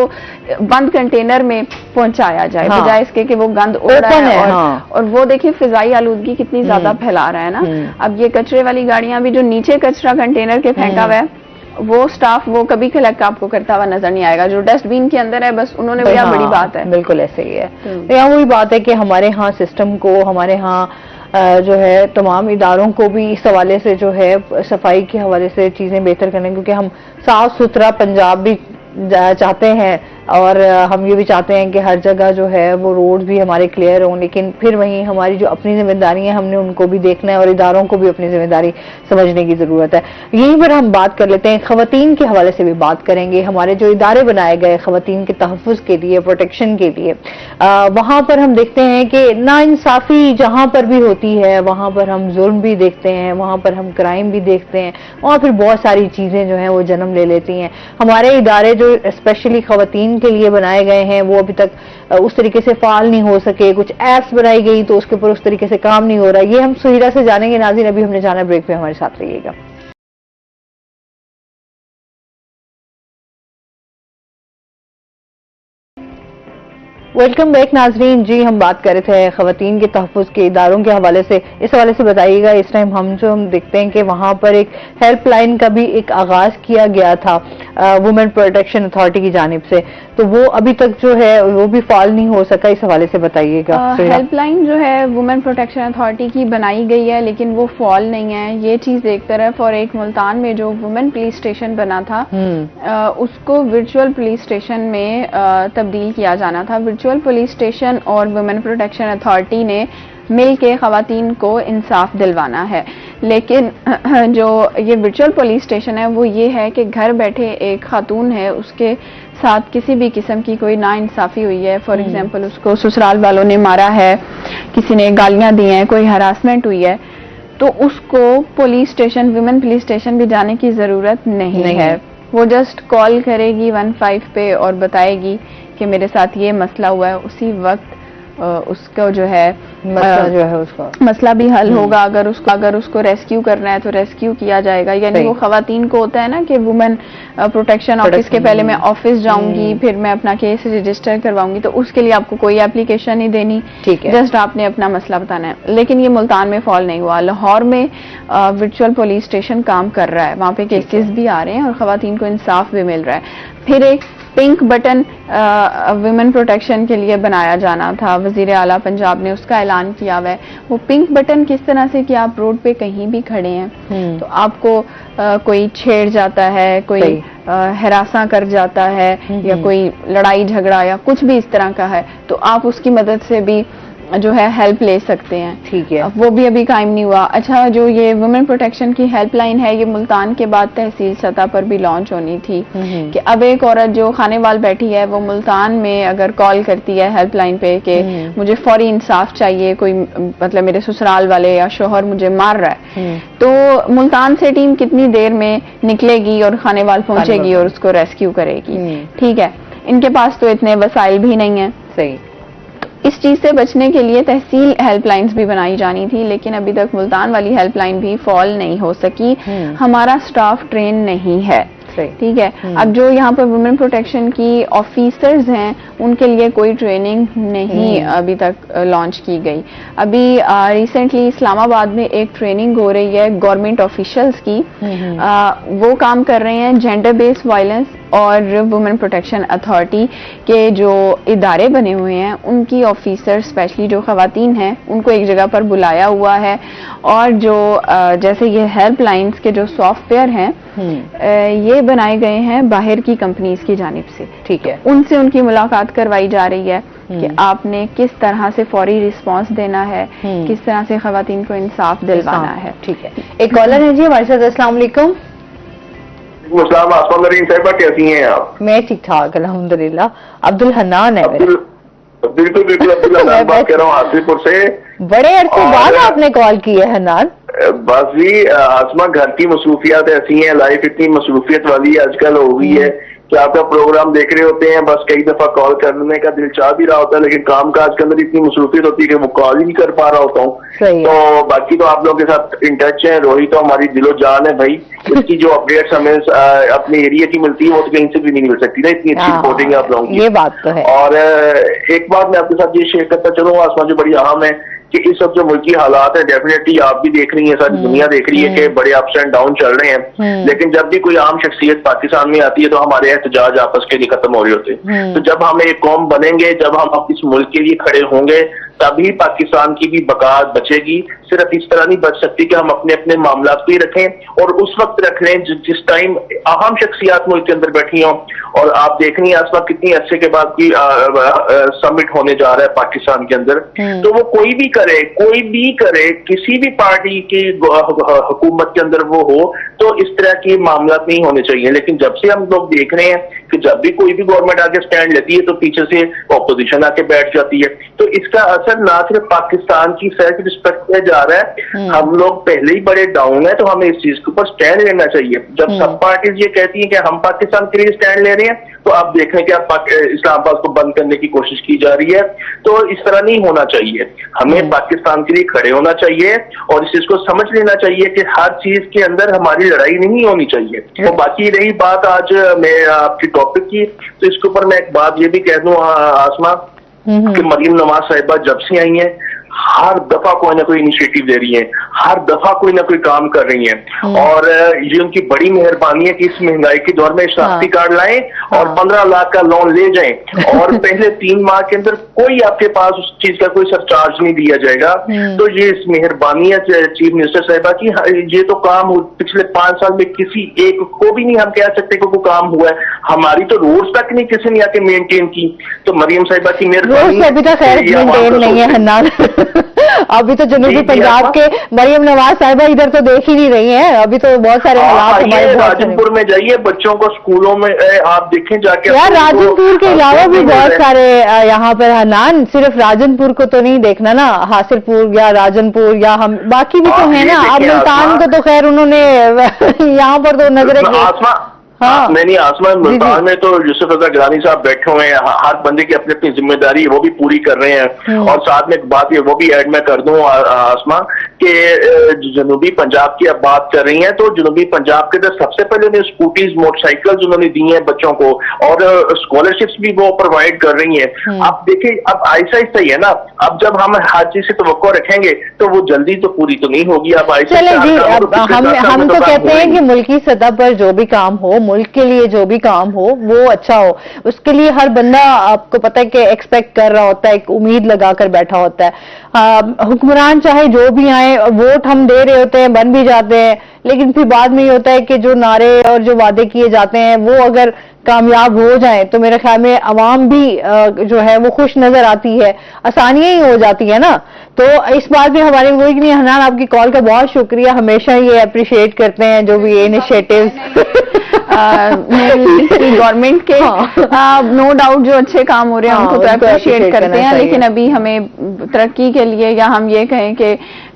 بند کنٹینر میں پہنچایا جائے, بجائے اس کے کہ وہ گند اڑ رہا ہے. اور وہ دیکھیں فضائی آلودگی کتنی زیادہ پھیلا رہا ہے نا. اب یہ کچرے والی گاڑیاں بھی جو نیچے کچرا کنٹینر کے پھینکا ہوا ہے, وہ سٹاف وہ کبھی کلیکٹ آپ کو کرتا ہوا نظر نہیں آئے گا. جو ڈسٹ بین کے اندر ہے بس انہوں نے بڑی بڑی بات ہے. بالکل ایسے ہی ہے. یہاں وہی بات ہے کہ ہمارے ہاں سسٹم کو, ہمارے ہاں جو ہے تمام اداروں کو بھی اس حوالے سے جو ہے صفائی کے حوالے سے چیزیں بہتر کریں, کیونکہ ہم صاف ستھرا پنجاب بھی چاہتے ہیں اور ہم یہ بھی چاہتے ہیں کہ ہر جگہ جو ہے وہ روڈ بھی ہمارے کلیئر ہوں, لیکن پھر وہیں ہماری جو اپنی ذمہ داری ہیں ہم نے ان کو بھی دیکھنا ہے اور اداروں کو بھی اپنی ذمہ داری سمجھنے کی ضرورت ہے. یہیں پر ہم بات کر لیتے ہیں, خواتین کے حوالے سے بھی بات کریں گے. ہمارے جو ادارے بنائے گئے خواتین کے تحفظ کے لیے, پروٹیکشن کے لیے, وہاں پر ہم دیکھتے ہیں کہ ناانصافی جہاں پر بھی ہوتی ہے وہاں پر ہم ظلم بھی دیکھتے ہیں, وہاں پر ہم کرائم بھی دیکھتے ہیں, وہاں پھر بہت ساری چیزیں جو ہیں وہ جنم لے لیتی ہیں. ہمارے ادارے جو اسپیشلی خواتین کے لیے بنائے گئے ہیں وہ ابھی تک اس طریقے سے فعال نہیں ہو سکے. کچھ ایپس بنائی گئی تو اس کے اوپر اس طریقے سے کام نہیں ہو رہا. یہ ہم سہیرا سے جانیں گے. ناظرین ابھی ہم نے جانا بریک پہ, ہمارے ساتھ رہیے گا. ویلکم بیک ناظرین. جی ہم بات کر رہے تھے خواتین کے تحفظ کے اداروں کے حوالے سے. اس حوالے سے بتائیے گا, اس ٹائم ہم دیکھتے ہیں کہ وہاں پر ایک ہیلپ لائن کا بھی ایک آغاز کیا گیا تھا وومن پروٹیکشن اتھارٹی کی جانب سے, تو وہ ابھی تک جو ہے وہ بھی فعال نہیں ہو سکا. اس حوالے سے بتائیے گا. ہیلپ لائن جو ہے وومن پروٹیکشن اتھارٹی کی بنائی گئی ہے لیکن وہ فعال نہیں ہے. یہ چیز ایک طرف, اور ایک ملتان میں جو وومن پولیس اسٹیشن بنا تھا اس کو ورچوئل پولیس اسٹیشن میں تبدیل کیا جانا تھا. ورچوئل پولیس اسٹیشن اور وومن پروٹیکشن اتھارٹی نے مل کے خواتین کو انصاف دلوانا ہے, لیکن جو یہ ورچوئل پولیس اسٹیشن ہے وہ یہ ہے کہ گھر بیٹھے ایک خاتون ہے, اس کے ساتھ کسی بھی قسم کی کوئی ناانصافی ہوئی ہے, فار ایگزامپل اس کو سسرال والوں نے مارا ہے, کسی نے گالیاں دی ہیں, کوئی ہراسمنٹ ہوئی ہے, تو اس کو police station, women police station بھی جانے کی ضرورت نہیں ہے. وہ جسٹ کال کرے گی 15 پہ اور بتائے گی کہ میرے ساتھ یہ مسئلہ ہوا ہے. اسی وقت اس کو جو ہے مسئلہ بھی حل ہوگا. اگر اس کو ریسکیو کرنا ہے تو ریسکیو کیا جائے گا. یعنی وہ خواتین کو ہوتا ہے نا کہ وومن پروٹیکشن آفس کے پہلے میں آفس جاؤں گی, پھر میں اپنا کیس رجسٹر کرواؤں گی, تو اس کے لیے آپ کو کوئی اپلیکیشن نہیں دینی, جسٹ آپ نے اپنا مسئلہ بتانا ہے. لیکن یہ ملتان میں فعال نہیں ہوا. لاہور میں ورچوئل پولیس اسٹیشن کام کر رہا ہے, وہاں پہ کیسز بھی آ رہے ہیں اور خواتین کو انصاف بھی مل رہا ہے. پھر ایک پنک بٹن ویمن پروٹیکشن کے لیے بنایا جانا تھا, وزیر اعلیٰ پنجاب نے اس کا اعلان کیا ہوا ہے. وہ پنک بٹن کس طرح سے کہ آپ روڈ پہ کہیں بھی کھڑے ہیں تو آپ کو کوئی چھیڑ جاتا ہے, کوئی ہراساں کر جاتا ہے, یا کوئی لڑائی جھگڑا یا کچھ بھی اس طرح کا ہے, تو آپ اس کی مدد سے بھی جو ہے ہیلپ لے سکتے ہیں. ٹھیک ہے, وہ بھی ابھی قائم نہیں ہوا. اچھا, جو یہ وومن پروٹیکشن کی ہیلپ لائن ہے یہ ملتان کے بعد تحصیل سطح پر بھی لانچ ہونی تھی, کہ اب ایک عورت جو خانے وال بیٹھی ہے وہ ملتان میں اگر کال کرتی ہے ہیلپ لائن پہ کہ مجھے فوری انصاف چاہیے, کوئی مطلب میرے سسرال والے یا شوہر مجھے مار رہا ہے, تو ملتان سے ٹیم کتنی دیر میں نکلے گی اور خانے وال پہنچے گی اور اس کو ریسکیو کرے گی. ٹھیک ہے, ان کے پاس تو اتنے وسائل بھی نہیں ہیں. صحیح. اس چیز سے بچنے کے لیے تحصیل ہیلپ لائنز بھی بنائی جانی تھی, لیکن ابھی تک ملتان والی ہیلپ لائن بھی فعال نہیں ہو سکی. ہمارا سٹاف ٹرین نہیں ہے. ٹھیک ہے, اب جو یہاں پر وومن پروٹیکشن کی آفیسرز ہیں ان کے لیے کوئی ٹریننگ نہیں ابھی تک لانچ کی گئی. ابھی ریسنٹلی اسلام آباد میں ایک ٹریننگ ہو رہی ہے گورنمنٹ آفیشلز کی, وہ کام کر رہے ہیں جینڈر بیس وائلنس اور وومن پروٹیکشن اتھارٹی کے جو ادارے بنے ہوئے ہیں ان کی آفیسر اسپیشلی جو خواتین ہیں ان کو ایک جگہ پر بلایا ہوا ہے، اور جو جیسے یہ ہیلپ لائنز کے جو سافٹ ویئر ہیں یہ بنائے گئے ہیں باہر کی کمپنیز کی جانب سے، ٹھیک ہے، ان سے ان کی ملاقات کروائی جا رہی ہے کہ آپ نے کس طرح سے فوری رسپانس دینا ہے، کس طرح سے خواتین کو انصاف دلوانا ہے. ٹھیک ہے. ایک کالر ہے جی ہمارے ساتھ. السلام علیکم. السلام. آسما نرین صاحبہ کیسی ہیں آپ؟ میں ٹھیک ٹھاک الحمدللہ. عبد الحنان ہے میرا. بالکل بالکل عبد الحنان بات کر رہا ہوں حاصل پور سے. بڑے عرصے بعد آپ نے کال کی ہے حنان. بس جی آسما گھر کی مصروفیات ایسی ہیں، لائف اتنی مصروفیت والی آج کل ہو گئی ہے کہ آپ کا پروگرام دیکھ رہے ہوتے ہیں، بس کئی دفعہ کال کرنے کا دل چاہ بھی رہا ہوتا ہے لیکن کام کاج کے اندر اتنی مصروفیت ہوتی ہے کہ وہ کال ہی نہیں کر پا رہا ہوتا ہوں. تو باقی تو آپ لوگوں کے ساتھ ان ٹچ ہیں. روہی تو ہماری دل و جان ہے بھائی، اس کی جو اپڈیٹس ہمیں اپنے ایریا کی ملتی ہے وہ تو کہیں سے بھی نہیں مل سکتی نا، اتنی اچھی رپورٹنگ ہے آپ لوگوں کی. یہ بات تو ہے. اور ایک بات میں آپ کے ساتھ یہ شیئر کرتا چلوں آسما جو بڑی اہم ہے کہ اس وقت جو ملکی حالات ہیں ڈیفینیٹلی آپ بھی دیکھ رہی ہیں، ساری دنیا دیکھ رہی ہے کہ بڑے اپس اینڈ ڈاؤن چل رہے ہیں، لیکن جب بھی کوئی عام شخصیت پاکستان میں آتی ہے تو ہمارے احتجاج آپس کے لیے ختم ہو رہے ہوتے ہیں. تو جب ہم ایک قوم بنیں گے، جب ہم اس ملک کے لیے کھڑے ہوں گے تبھی پاکستان کی بھی بقا بچے گی. صرف اس طرح نہیں بچ سکتی کہ ہم اپنے اپنے معاملات کو ہی رکھیں اور اس وقت رکھ لیں جس ٹائم اہم شخصیات ملک کے اندر بیٹھی ہوں. اور آپ دیکھ رہی ہیں آس پاس کتنی عرصے کے بعد کی سمٹ ہونے جا رہا ہے پاکستان کے اندر. تو وہ کوئی بھی کرے کسی بھی پارٹی کی حکومت کے اندر وہ ہو تو اس طرح کے معاملات نہیں ہونے چاہیے. لیکن جب سے ہم لوگ دیکھ رہے ہیں کہ جب بھی کوئی بھی گورنمنٹ آگے سٹینڈ لیتی ہے تو پیچھے سے اپوزیشن آ کے بیٹھ جاتی ہے. تو اس کا اثر نہ صرف پاکستان کی سیلف رسپیکٹ پہ جا رہا ہے، ہم لوگ پہلے ہی بڑے ڈاؤن ہیں تو ہمیں اس چیز کے اوپر سٹینڈ لینا چاہیے. جب سب پارٹیز یہ کہتی ہیں کہ ہم پاکستان کے لیے سٹینڈ لے رہے ہیں تو آپ دیکھ رہے ہیں کہ اب اسلام آباد کو بند کرنے کی کوشش کی جا رہی ہے. تو اس طرح نہیں ہونا چاہیے. ہمیں پاکستان کے لیے کھڑے ہونا چاہیے اور اس چیز کو سمجھ لینا چاہیے کہ ہر چیز کے اندر ہماری لڑائی نہیں ہونی چاہیے. تو باقی رہی بات آج میں آپ کی ٹاپک کی تو اس کے اوپر میں ایک بات یہ بھی کہہ دوں آسما کہ مریم نواز صاحبہ جب سے آئی ہیں ہر دفعہ کوئی نہ کوئی انیشیٹو دے رہی ہیں، ہر دفعہ کوئی نہ کوئی کام کر رہی ہیں. اور یہ ان کی بڑی مہربانی ہے کہ اس مہنگائی کے دور میں شناختی کارڈ لائیں اور 15 لاکھ کا لون لے جائیں اور پہلے 3 ماہ کے اندر کوئی آپ کے پاس اس چیز کا کوئی سرچارج نہیں دیا جائے گا. تو یہ اس مہربانی ہے چیف منسٹر صاحبہ کی. یہ تو کام پچھلے 5 سال میں کسی ایک کو بھی نہیں ہم کہہ سکتے کہ وہ کام ہوا ہے. ہماری تو روڈز تک نہیں کسی نے آ کے مینٹین کی. تو مریم صاحبہ کی مہربانی. ابھی تو جنوبی پنجاب کے مریم نواز صاحبہ ادھر تو دیکھ ہی نہیں رہی ہیں. ابھی تو بہت سارے حالات راجن پور میں جائیے، بچوں کو اسکولوں میں آپ دیکھیں جا کے. یار راجن پور کے علاوہ بھی بہت سارے یہاں پر حنان، صرف راجن پور کو تو نہیں دیکھنا نا، حاصل پور یا راجن پور یا ہم باقی بھی تو ہیں نا. اب ملتان کو تو خیر انہوں نے یہاں پر تو نظر میں نہیں آسما ملتان میں تو یوسف رضا گیلانی صاحب بیٹھے ہوئے ہیں، ہر بندے کی اپنی اپنی ذمہ داری وہ بھی پوری کر رہے ہیں. اور ساتھ میں ایک بات یہ وہ بھی ایڈ میں کر دوں آسما کہ جنوبی پنجاب کی اب بات کر رہی ہیں تو جنوبی پنجاب کے اندر سب سے پہلے انہیں اسکوٹیز موٹر سائیکل انہوں نے دی ہیں بچوں کو اور اسکالرشپس بھی وہ پرووائڈ کر رہی ہیں. اب دیکھیں اب آہستہ آہستہ ہی ہے نا، اب جب ہم ہر چیز سے توقع رکھیں گے تو وہ جلدی تو پوری تو نہیں ہوگی. اب ہم تو کہتے ہیں کہ ملکی سطح پر جو بھی کام ہو، ملک کے لیے جو بھی کام ہو وہ اچھا ہو. اس کے لیے ہر بندہ آپ کو پتہ ہے کہ ایکسپیکٹ کر رہا ہوتا ہے، ایک امید لگا کر بیٹھا ہوتا ہے. حکمران چاہے جو بھی آئے، ووٹ ہم دے رہے ہوتے ہیں، بن بھی جاتے ہیں، لیکن پھر بعد میں یہ ہوتا ہے کہ جو نعرے اور جو وعدے کیے جاتے ہیں وہ اگر کامیاب ہو جائیں تو میرے خیال میں عوام بھی جو ہے وہ خوش نظر آتی ہے، آسانیاں ہی ہو جاتی ہے نا. تو اس بات میں ہمارے ملک میں حنان آپ کی کال کا بہت شکریہ. ہمیشہ یہ اپریشیٹ کرتے ہیں جو بھی انیشیٹوز گورنمنٹ کے نو ڈاؤٹ جو اچھے کام ہو رہے ہیں ان کو تو اپریشیٹ کرتے ہیں. لیکن ابھی ہمیں ترقی کے لیے یا ہم یہ کہیں کہ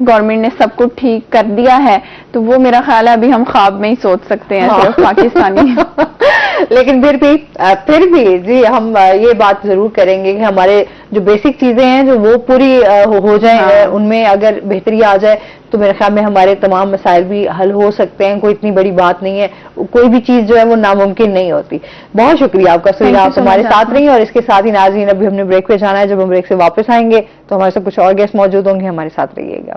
گورنمنٹ نے سب کچھ ٹھیک کر دیا ہے تو وہ میرا خیال ہے ابھی ہم خواب میں ہی سوچ سکتے ہیں صرف پاکستانی. لیکن پھر بھی جی ہم یہ بات ضرور کریں گے کہ ہمارے جو بیسک چیزیں ہیں جو وہ پوری ہو جائیں، ان میں اگر بہتری آ جائے تو میرے خیال میں ہمارے تمام مسائل بھی حل ہو سکتے ہیں. کوئی اتنی بڑی بات نہیں ہے، کوئی بھی چیز جو ہے وہ ناممکن نہیں ہوتی. بہت شکریہ آپ کا سہیلا، آپ ہمارے ساتھ رہی. اور اس کے ساتھ ہی ناظرین ابھی ہم نے بریک پہ جانا ہے. جب ہم بریک سے واپس آئیں گے تو ہمارے ساتھ کچھ اور گیسٹ موجود ہوں گے، ہمارے ساتھ رہیے گا.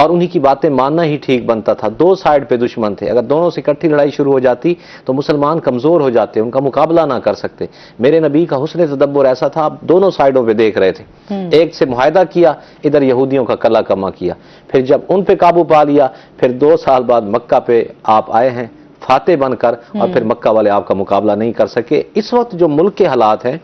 اور انہی کی باتیں ماننا ہی ٹھیک بنتا تھا. دو سائڈ پہ دشمن تھے, اگر دونوں سے اکٹھی لڑائی شروع ہو جاتی تو مسلمان کمزور ہو جاتے, ان کا مقابلہ نہ کر سکتے. میرے نبی کا حسن تدبر ایسا تھا, آپ دونوں سائڈوں پہ دیکھ رہے تھے. ایک سے معاہدہ کیا, ادھر یہودیوں کا کلا کما کیا, پھر جب ان پہ قابو پا لیا, پھر 2 سال بعد مکہ پہ آپ آئے ہیں فاتح بن کر, اور پھر مکہ والے آپ کا مقابلہ نہیں کر سکے. اس وقت جو ملک کے حالات ہیں,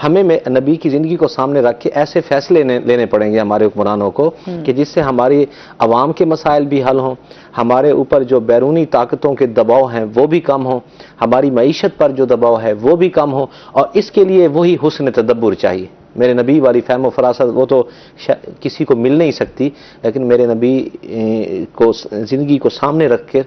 ہمیں نبی کی زندگی کو سامنے رکھ کے ایسے فیصلے لینے پڑیں گے ہمارے حکمرانوں کو کہ جس سے ہماری عوام کے مسائل بھی حل ہوں, ہمارے اوپر جو بیرونی طاقتوں کے دباؤ ہیں وہ بھی کم ہوں, ہماری معیشت پر جو دباؤ ہے وہ بھی کم ہو. اور اس کے لیے وہی حسن تدبر چاہیے. میرے نبی والی فہم و فراست وہ تو کسی کو مل نہیں سکتی, لیکن میرے نبی کو زندگی کو سامنے رکھ کے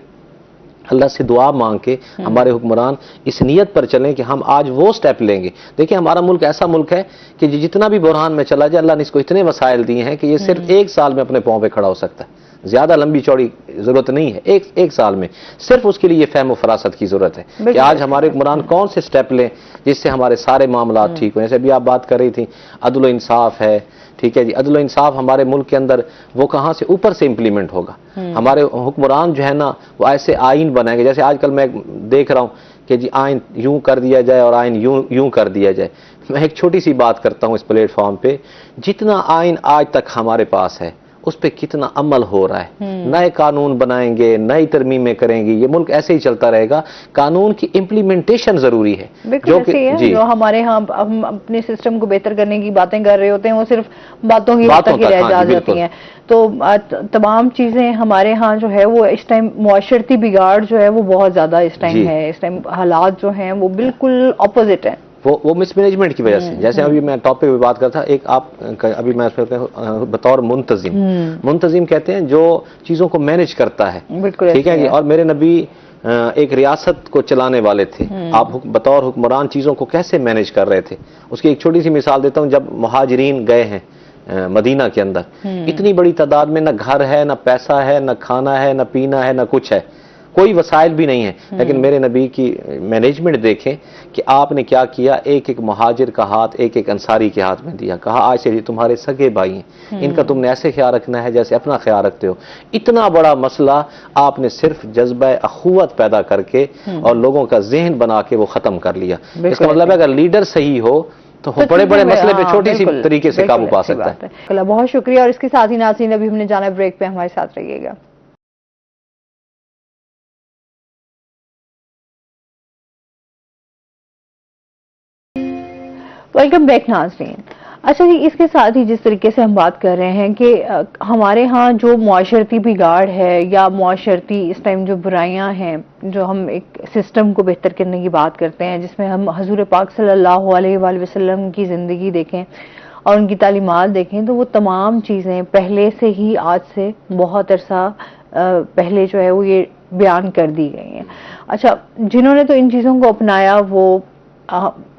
اللہ سے دعا مانگ کے ہمارے حکمران اس نیت پر چلیں کہ ہم آج وہ سٹیپ لیں گے. دیکھیں ہمارا ملک ایسا ملک ہے کہ جتنا بھی بحران میں چلا جائے, اللہ نے اس کو اتنے وسائل دیے ہیں کہ یہ صرف 1 سال میں اپنے پاؤں پہ کھڑا ہو سکتا ہے. زیادہ لمبی چوڑی ضرورت نہیں ہے, ایک سال میں صرف اس کے لیے فہم و فراست کی ضرورت ہے کہ آج ہمارے حکمران کون سے سٹیپ لیں جس سے ہمارے سارے معاملات ٹھیک ہوں. جیسے ابھی آپ بات کر رہی تھی عدل و انصاف ہے, ٹھیک ہے جی, عدل و انصاف ہمارے ملک کے اندر وہ کہاں سے اوپر سے امپلیمنٹ ہوگا. ہمارے حکمران جو ہے نا وہ ایسے آئین بنائیں گے, جیسے آج کل میں دیکھ رہا ہوں کہ جی آئین یوں کر دیا جائے اور آئین یوں کر دیا جائے. میں ایک چھوٹی سی بات کرتا ہوں اس پلیٹ فارم پہ, جتنا آئین آج تک ہمارے پاس ہے اس پہ کتنا عمل ہو رہا ہے. نئے قانون بنائیں گے, نئی ترمیمیں کریں گے, یہ ملک ایسے ہی چلتا رہے گا. قانون کی امپلیمنٹیشن ضروری ہے. جو ہمارے ہاں ہم اپنے سسٹم کو بہتر کرنے کی باتیں کر رہے ہوتے ہیں وہ صرف باتوں کی حد تک ہی رہ جاتی ہیں. تو تمام چیزیں ہمارے ہاں جو ہے وہ اس ٹائم معاشرتی بگاڑ جو ہے وہ بہت زیادہ اس ٹائم ہے. اس ٹائم حالات جو ہیں وہ بالکل اپوزٹ ہیں, وہ مس مینجمنٹ کی وجہ سے. جیسے ابھی میں ٹاپک پہ بات کرتا, ایک آپ ابھی میں بطور منتظم کہتے ہیں جو چیزوں کو مینج کرتا ہے, ٹھیک ہے جی. اور میرے نبی ایک ریاست کو چلانے والے تھے. آپ بطور حکمران چیزوں کو کیسے مینج کر رہے تھے, اس کی ایک چھوٹی سی مثال دیتا ہوں. جب مہاجرین گئے ہیں مدینہ کے اندر, اتنی بڑی تعداد میں نہ گھر ہے, نہ پیسہ ہے, نہ کھانا ہے, نہ پینا ہے, نہ کچھ ہے, کوئی وسائل بھی نہیں ہے. لیکن میرے نبی کی مینجمنٹ دیکھیں کہ آپ نے کیا کیا, ایک مہاجر کا ہاتھ ایک انصاری کے ہاتھ میں دیا, کہا آج سے تمہارے سگے بھائی ہیں, ان کا تم نے ایسے خیال رکھنا ہے جیسے اپنا خیال رکھتے ہو. اتنا بڑا مسئلہ آپ نے صرف جذبہ اخوت پیدا کر کے اور لوگوں کا ذہن بنا کے وہ ختم کر لیا. اس کا مطلب ہے اگر لیڈر صحیح ہو تو بڑے مسئلے پہ چھوٹی سی طریقے سے قابو پا سکتا ہے. بہت شکریہ. اور اس کے ساتھ ہی ناظرین ابھی ہم نے جانا بریک پہ, ہمارے ساتھ رہیے گا. ویلکم بیک ناظرین. اچھا جی, اس کے ساتھ ہی جس طریقے سے ہم بات کر رہے ہیں کہ ہمارے ہاں جو معاشرتی بگاڑ ہے یا معاشرتی اس ٹائم جو برائیاں ہیں, جو ہم ایک سسٹم کو بہتر کرنے کی بات کرتے ہیں جس میں ہم حضور پاک صلی اللہ علیہ وآلہ وسلم کی زندگی دیکھیں اور ان کی تعلیمات دیکھیں, تو وہ تمام چیزیں پہلے سے ہی آج سے بہت عرصہ پہلے جو ہے وہ یہ بیان کر دی گئی ہیں. اچھا, جنہوں نے تو ان چیزوں کو اپنایا وہ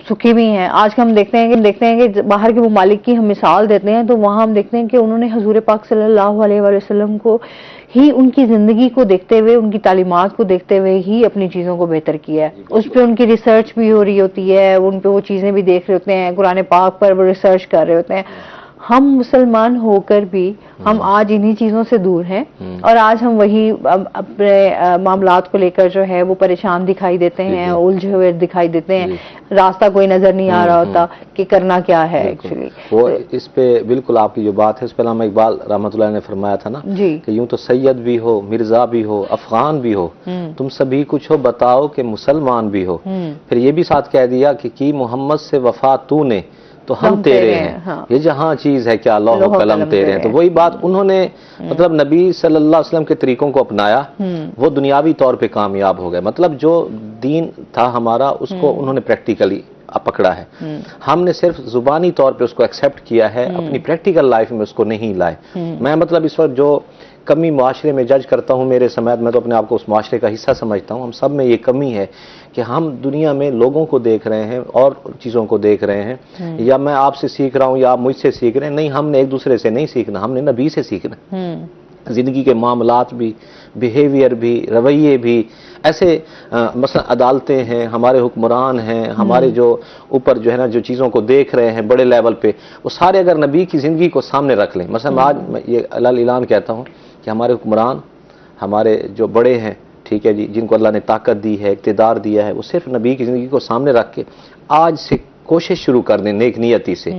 سکھی بھی ہیں. آج ہم دیکھتے ہیں کہ باہر کے ممالک کی ہم مثال دیتے ہیں تو وہاں ہم دیکھتے ہیں کہ انہوں نے حضور پاک صلی اللہ علیہ وآلہ وسلم کو ہی ان کی زندگی کو دیکھتے ہوئے, ان کی تعلیمات کو دیکھتے ہوئے ہی اپنی چیزوں کو بہتر کیا ہے. اس پہ ان کی ریسرچ بھی ہو رہی ہوتی ہے, ان پہ وہ چیزیں بھی دیکھ رہے ہوتے ہیں, قرآن پاک پر وہ ریسرچ کر رہے ہوتے ہیں. ہم مسلمان ہو کر بھی ہم آج انہی چیزوں سے دور ہیں اور آج ہم وہی اپنے معاملات کو لے کر جو ہے وہ پریشان دکھائی دیتے ہیں, الجھے ہوئے دکھائی دیتے ہیں, راستہ کوئی نظر نہیں آ رہا ہوتا کہ کرنا کیا ہے ایکچولی. وہ اس پہ بالکل آپ کی جو بات ہے, اس پہ علامہ اقبال رحمۃ اللہ نے فرمایا تھا نا کہ یوں تو سید بھی ہو, مرزا بھی ہو, افغان بھی ہو, تم سبھی کچھ ہو بتاؤ کہ مسلمان بھی ہو. پھر یہ بھی ساتھ کہہ دیا کہ کی محمد سے وفا تو نے تو ہم تیرے ہیں, یہ جہاں چیز ہے کیا لوح و قلم تیرے ہیں. تو وہی بات انہوں نے مطلب نبی صلی اللہ علیہ وسلم کے طریقوں کو اپنایا, وہ دنیاوی طور پہ کامیاب ہو گئے. مطلب جو دین تھا ہمارا اس کو انہوں نے پریکٹیکلی پکڑا ہے. ہم نے صرف زبانی طور پہ اس کو ایکسیپٹ کیا ہے, اپنی پریکٹیکل لائف میں اس کو نہیں لائے. میں مطلب اس وقت جو کمی معاشرے میں جج کرتا ہوں میرے سمیت, میں تو اپنے آپ کو اس معاشرے کا حصہ سمجھتا ہوں. ہم سب میں یہ کمی ہے کہ ہم دنیا میں لوگوں کو دیکھ رہے ہیں اور چیزوں کو دیکھ رہے ہیں, یا میں آپ سے سیکھ رہا ہوں یا آپ مجھ سے سیکھ رہے ہیں. نہیں, ہم نے ایک دوسرے سے نہیں سیکھنا, ہم نے نبی سے سیکھنا. زندگی کے معاملات بھی, بیہیویئر بھی, رویے بھی ایسے, مثلا عدالتیں ہیں, ہمارے حکمران ہیں, ہمارے جو اوپر جو ہے نا جو چیزوں کو دیکھ رہے ہیں بڑے لیول پہ, وہ سارے اگر نبی کی زندگی کو سامنے رکھ لیں. مثلا آج میں یہ اعلان کہتا ہوں کہ ہمارے حکمران، ہمارے جو بڑے ہیں، ٹھیک ہے جی، جن کو اللہ نے طاقت دی ہے، اقتدار دیا ہے، وہ صرف نبی کی زندگی کو سامنے رکھ کے آج سے کوشش شروع کر دیں نیک نیتی سے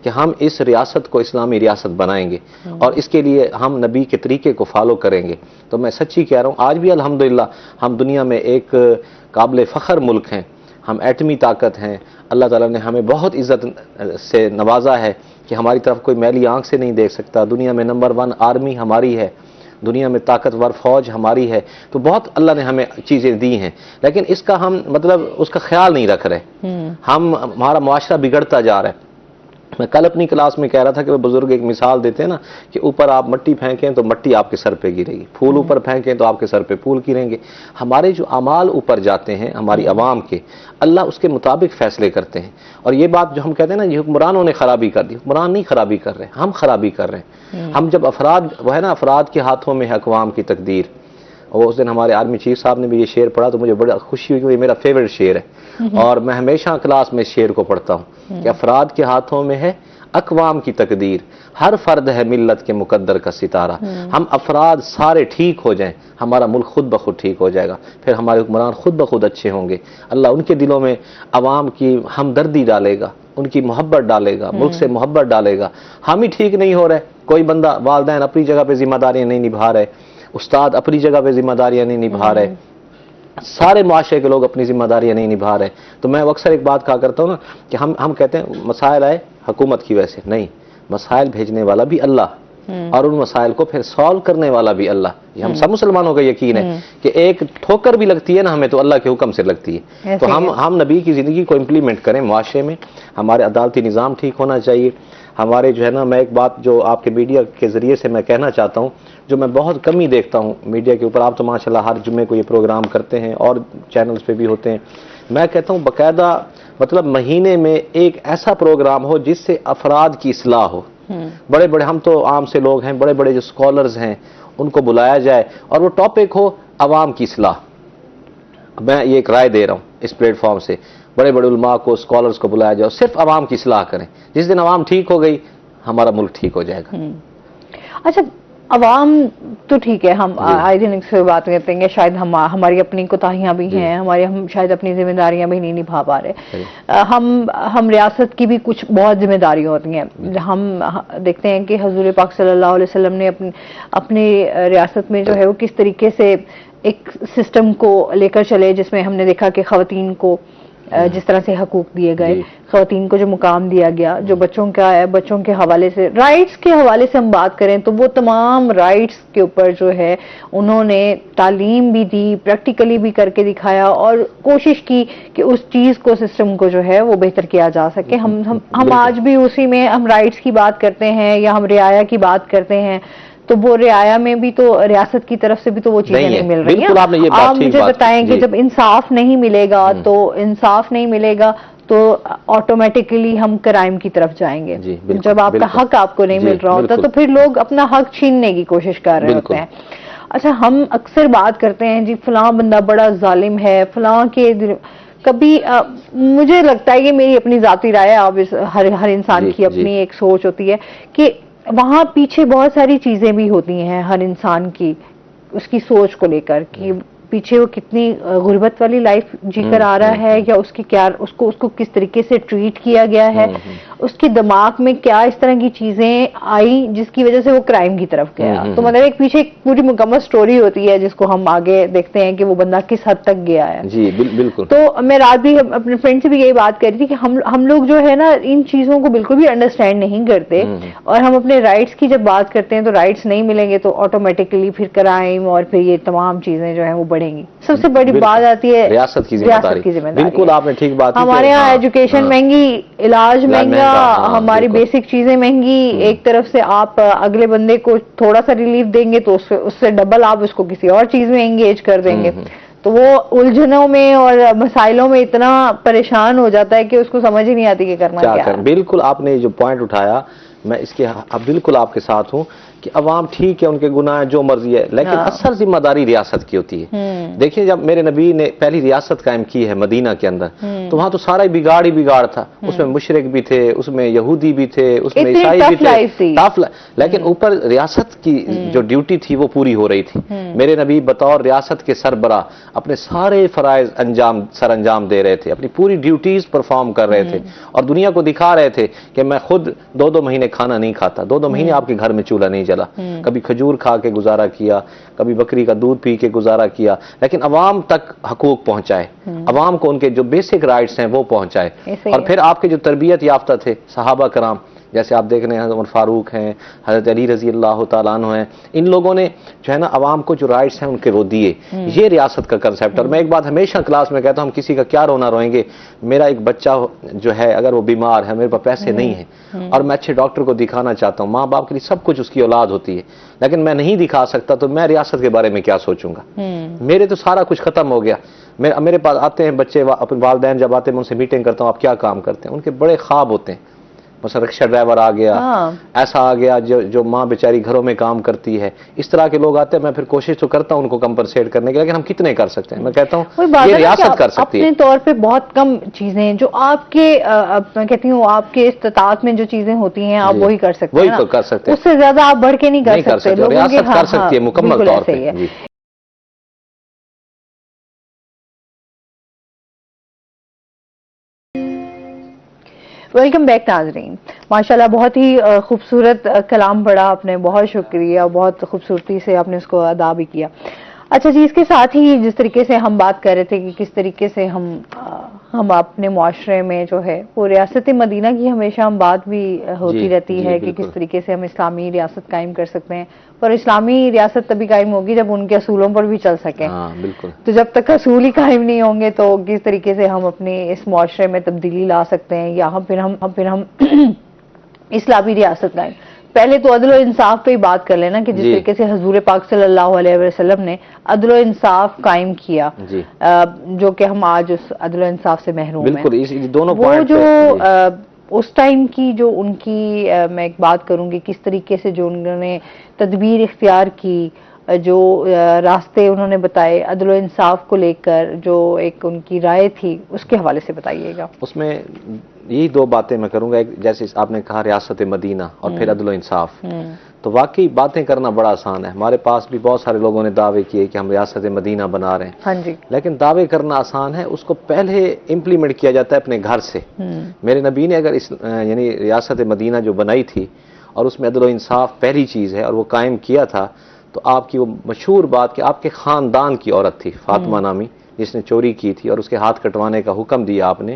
کہ ہم اس ریاست کو اسلامی ریاست بنائیں گے اور اس کے لیے ہم نبی کے طریقے کو فالو کریں گے. تو میں سچی کہہ رہا ہوں، آج بھی الحمدللہ ہم دنیا میں ایک قابل فخر ملک ہیں، ہم ایٹمی طاقت ہیں. اللہ تعالیٰ نے ہمیں بہت عزت سے نوازا ہے کہ ہماری طرف کوئی میلی آنکھ سے نہیں دیکھ سکتا. دنیا میں نمبر 1 آرمی ہماری ہے، دنیا میں طاقتور فوج ہماری ہے. تو بہت اللہ نے ہمیں چیزیں دی ہیں، لیکن اس کا ہم مطلب اس کا خیال نہیں رکھ رہے. ہمارا معاشرہ بگڑتا جا رہا ہے. میں کل اپنی کلاس میں کہہ رہا تھا کہ وہ بزرگ ایک مثال دیتے ہیں نا کہ اوپر آپ مٹی پھینکیں تو مٹی آپ کے سر پہ گرے گی، پھول اوپر پھینکیں تو آپ کے سر پہ پھول گریں گے. ہمارے جو اعمال اوپر جاتے ہیں ہماری عوام کے، اللہ اس کے مطابق فیصلے کرتے ہیں. اور یہ بات جو ہم کہتے ہیں نا یہ حکمرانوں نے خرابی کر دی، حکمران نہیں خرابی کر رہے، ہم خرابی کر رہے ہیں. ہم جب افراد وہ ہے نا افراد کے ہاتھوں میں ہے اقوام کی تقدیر. اور اس دن ہمارے آرمی چیف صاحب نے بھی یہ شعر پڑھا تو مجھے بڑا خوشی ہوئی کہ یہ میرا فیوریٹ شعر ہے اور میں ہمیشہ کلاس میں اس شعر کو پڑھتا ہوں کہ افراد کے ہاتھوں میں ہے اقوام کی تقدیر، ہر فرد ہے ملت کے مقدر کا ستارہ. ہم افراد سارے ٹھیک ہو جائیں، ہمارا ملک خود بخود ٹھیک ہو جائے گا، پھر ہمارے حکمران خود بخود اچھے ہوں گے. اللہ ان کے دلوں میں عوام کی ہمدردی ڈالے گا، ان کی محبت ڈالے گا، ملک سے محبت ڈالے گا. ہم ہی ٹھیک نہیں ہو رہے. کوئی بندہ، والدین اپنی جگہ پہ ذمہ داریاں نہیں نبھا رہے، استاد اپنی جگہ پہ ذمہ داریاں نہیں نبھا رہے، سارے معاشرے کے لوگ اپنی ذمہ داریاں نہیں نبھا رہے. تو میں اکثر ایک بات کہا کرتا ہوں نا کہ ہم کہتے ہیں مسائل آئے حکومت کی وجہ سے، نہیں، مسائل بھیجنے والا بھی اللہ اور ان مسائل کو پھر سالو کرنے والا بھی اللہ. یہ ہم سب مسلمانوں کا یقین ہے کہ ایک ٹھوکر بھی لگتی ہے نا ہمیں تو اللہ کے حکم سے لگتی ہے. تو ہم نبی کی زندگی کو امپلیمنٹ کریں معاشرے میں. ہمارے عدالتی نظام ٹھیک ہونا چاہیے. ہمارے جو ہے نا، میں ایک بات جو آپ کے میڈیا کے ذریعے سے میں کہنا چاہتا ہوں، جو میں بہت کمی دیکھتا ہوں میڈیا کے اوپر، آپ تو ماشاءاللہ ہر جمعے کو یہ پروگرام کرتے ہیں اور چینلز پہ بھی ہوتے ہیں. میں کہتا ہوں باقاعدہ مطلب مہینے میں ایک ایسا پروگرام ہو جس سے افراد کی اصلاح ہو. بڑے بڑے، ہم تو عام سے لوگ ہیں، بڑے بڑے جو اسکالرز ہیں ان کو بلایا جائے اور وہ ٹاپک ہو عوام کی اصلاح. میں یہ ایک رائے دے رہا ہوں اس پلیٹ فارم سے، بڑے بڑے علماء کو، اسکالرز کو بلایا جائے اور صرف عوام کی اصلاح کریں. جس دن عوام ٹھیک ہو گئی ہمارا ملک ٹھیک ہو جائے گا. اچھا، عوام تو ٹھیک ہے، ہم آئے دن اس سے بات کرتے ہیں کہ شاید ہماری اپنی کوتاہیاں بھی ہیں، ہم شاید اپنی ذمہ داریاں بھی نہیں نبھا پا رہے. ہم ریاست کی بھی کچھ بہت ذمہ داریاں ہوتی ہیں. ہم دیکھتے ہیں کہ حضور پاک صلی اللہ علیہ وسلم نے اپنی ریاست میں جو ہے وہ کس طریقے سے ایک سسٹم کو لے کر چلے، جس میں ہم نے دیکھا کہ خواتین کو جس طرح سے حقوق دیے گئے، خواتین کو جو مقام دیا گیا، جو بچوں کا ہے، بچوں کے حوالے سے، رائٹس کے حوالے سے ہم بات کریں تو وہ تمام رائٹس کے اوپر جو ہے انہوں نے تعلیم بھی دی، پریکٹیکلی بھی کر کے دکھایا اور کوشش کی کہ اس چیز کو، سسٹم کو جو ہے وہ بہتر کیا جا سکے. ہم آج بھی اسی میں ہم رائٹس کی بات کرتے ہیں یا ہم رعایا کی بات کرتے ہیں تو وہ رعایا میں بھی تو ریاست کی طرف سے بھی تو وہ چیزیں نہیں مل رہی ہیں. آپ مجھے بتائیں کہ جب انصاف نہیں ملے گا تو آٹومیٹکلی ہم کرائم کی طرف جائیں گے. جب آپ کا حق آپ کو نہیں مل رہا ہوتا تو پھر لوگ اپنا حق چھیننے کی کوشش کر رہے ہوتے ہیں. اچھا، ہم اکثر بات کرتے ہیں جی فلاں بندہ بڑا ظالم ہے، فلاں کے کبھی مجھے لگتا ہے یہ میری اپنی ذاتی رائے ہے، ہر انسان کی اپنی ایک سوچ ہوتی ہے کہ وہاں پیچھے بہت ساری چیزیں بھی ہوتی ہیں ہر انسان کی، اس کی سوچ کو لے کر کہ پیچھے وہ کتنی غربت والی لائف جی کر آ رہا ہے یا اس کی کیا، اس کو کس طریقے سے ٹریٹ کیا گیا ہے، اس کے دماغ میں کیا اس طرح کی چیزیں آئی جس کی وجہ سے وہ کرائم کی طرف گیا. تو مطلب ایک پیچھے ایک پوری مکمل سٹوری ہوتی ہے جس کو ہم آگے دیکھتے ہیں کہ وہ بندہ کس حد تک گیا ہے. جی بالکل. تو میں رات بھی اپنے فرینڈ سے بھی یہی بات کر رہی تھی کہ ہم لوگ جو ہے نا ان چیزوں کو بالکل بھی انڈرسٹینڈ نہیں کرتے اور ہم اپنے رائٹس کی جب بات کرتے ہیں تو رائٹس نہیں ملیں گے تو آٹومیٹکلی پھر کرائم اور پھر یہ تمام چیزیں جو ہیں وہ بڑھیں گی. سب سے بڑی بات آتی ہے ریاست کی ذمہ داری. بالکل آپ نے ٹھیک بات کی. ہمارے یہاں ایجوکیشن مہنگی، علاج مہنگا، ہماری بیسک چیزیں مہنگی. ایک طرف سے آپ اگلے بندے کو تھوڑا سا ریلیف دیں گے تو اس سے ڈبل آپ اس کو کسی اور چیز میں انگیج کر دیں گے. تو وہ الجھنوں میں اور مسائلوں میں اتنا پریشان ہو جاتا ہے کہ اس کو سمجھ ہی نہیں آتی کہ کرنا کیا ہے. بالکل آپ نے جو پوائنٹ اٹھایا میں اس کے بالکل آپ کے ساتھ ہوں کہ عوام ٹھیک ہے ان کے گناہ جو مرضی ہے، لیکن اصل ذمہ داری ریاست کی ہوتی ہے۔ دیکھیں جب میرے نبی نے پہلی ریاست قائم کی ہے مدینہ کے اندر، تو وہاں تو سارا بگاڑ ہی بگاڑ تھا، اس میں مشرک بھی تھے، اس میں یہودی بھی تھے، اس میں عیسائی بھی تھے، لیکن اوپر ریاست کی جو ڈیوٹی تھی وہ پوری ہو رہی تھی۔ میرے نبی بطور ریاست کے سربراہ اپنے سارے فرائض سر انجام دے رہے تھے، اپنی پوری ڈیوٹیز پرفارم کر رہے تھے، اور دنیا کو دکھا رہے تھے کہ میں خود 2 مہینے کھانا نہیں کھاتا، 2 مہینے آپ کے گھر میں چولہا نہیں جلا، کبھی کھجور کھا کے گزارا کیا، کبھی بکری کا دودھ پی کے گزارا کیا، لیکن عوام تک حقوق پہنچائے، عوام کو ان کے جو بیسک رائٹس ہیں وہ پہنچائے۔ اور پھر آپ کے جو تربیت یافتہ تھے صحابہ کرام، جیسے آپ دیکھ رہے ہیں حضرت عمر فاروق ہیں، حضرت علی رضی اللہ تعالیٰ عنہ ہیں، ان لوگوں نے جو ہے نا عوام کو جو رائٹس ہیں ان کے وہ دیے۔ یہ ریاست کا کنسیپٹ۔ اور میں ایک بات ہمیشہ کلاس میں کہتا ہوں، ہم کسی کا کیا رونا روئیں گے، میرا ایک بچہ جو ہے اگر وہ بیمار ہے، میرے پاس پیسے نہیں ہیں اور میں اچھے ڈاکٹر کو دکھانا چاہتا ہوں، ماں باپ کے لیے سب کچھ اس کی اولاد ہوتی ہے، لیکن میں نہیں دکھا سکتا، تو میں ریاست کے بارے میں کیا سوچوں گا؟ میرے تو سارا کچھ ختم ہو گیا۔ میرے پاس آتے ہیں بچے، اپنے والدین جب آتے ہیں میں ان سے میٹنگ کرتا ہوں، آپ کیا کام کرتے ہیں؟ ان کے بڑے خواب ہوتے ہیں، مثلا رکشہ ڈرائیور آ گیا، ایسا آ گیا جو ماں بیچاری گھروں میں کام کرتی ہے، اس طرح کے لوگ آتے ہیں۔ میں پھر کوشش تو کرتا ہوں ان کو کمپنسیٹ کرنے کی، لیکن ہم کتنے کر سکتے ہیں؟ میں کہتا ہوں یہ ریاست کر سکتی ہے۔ اپنے طور پہ بہت کم چیزیں ہیں جو آپ کے، میں کہتی ہوں آپ کے استطاعت میں جو چیزیں ہوتی ہیں آپ وہی کر سکتے ہیں، وہی کر سکتے ہیں، اس سے زیادہ آپ بڑھ کے نہیں کر سکتے۔ ریاست کر سکتی ہے مکمل طور پہ۔ ویلکم بیک ناظرین، ماشاءاللہ بہت ہی خوبصورت کلام پڑھا آپ نے، بہت شکریہ، بہت خوبصورتی سے آپ نے اس کو ادا بھی کیا۔ اچھا جی، اس کے ساتھ ہی جس طریقے سے ہم بات کر رہے تھے کہ کس طریقے سے ہم اپنے معاشرے میں جو ہے وہ ریاست مدینہ کی ہمیشہ ہم بات بھی ہوتی رہتی ہے کہ کس طریقے سے ہم اسلامی ریاست قائم کر سکتے ہیں، پر اسلامی ریاست تبھی قائم ہوگی جب ان کے اصولوں پر بھی چل سکیں۔ بالکل۔ تو جب تک اصول ہی قائم نہیں ہوں گے تو کس طریقے سے ہم اپنے اس معاشرے میں تبدیلی لا سکتے ہیں، یا پھر ہم اسلامی ریاست قائم۔ پہلے تو عدل و انصاف پہ ہی بات کر لینا کہ جس طریقے سے حضور پاک صلی اللہ علیہ وسلم نے عدل و انصاف قائم کیا، جو کہ ہم آج اس عدل و انصاف سے محروم ہیں۔ بالکل، دونوں وہ جو اس ٹائم کی جو ان کی میں ایک بات کروں گی، کس طریقے سے جو انہوں نے تدبیر اختیار کی، جو راستے انہوں نے بتائے عدل و انصاف کو لے کر، جو ایک ان کی رائے تھی، اس کے حوالے سے بتائیے گا۔ اس میں یہی 2 باتیں میں کروں گا، ایک جیسے آپ نے کہا ریاست مدینہ اور پھر عدل و انصاف، تو واقعی باتیں کرنا بڑا آسان ہے۔ ہمارے پاس بھی بہت سارے لوگوں نے دعوے کیے کہ ہم ریاست مدینہ بنا رہے ہیں، لیکن دعوے کرنا آسان ہے، اس کو پہلے امپلیمنٹ کیا جاتا ہے اپنے گھر سے۔ میرے نبی نے اگر یعنی ریاست مدینہ جو بنائی تھی اور اس میں عدل و انصاف پہلی چیز ہے اور وہ قائم کیا تھا، تو آپ کی وہ مشہور بات کہ آپ کے خاندان کی عورت تھی فاطمہ نامی، جس نے چوری کی تھی اور اس کے ہاتھ کٹوانے کا حکم دیا آپ نے،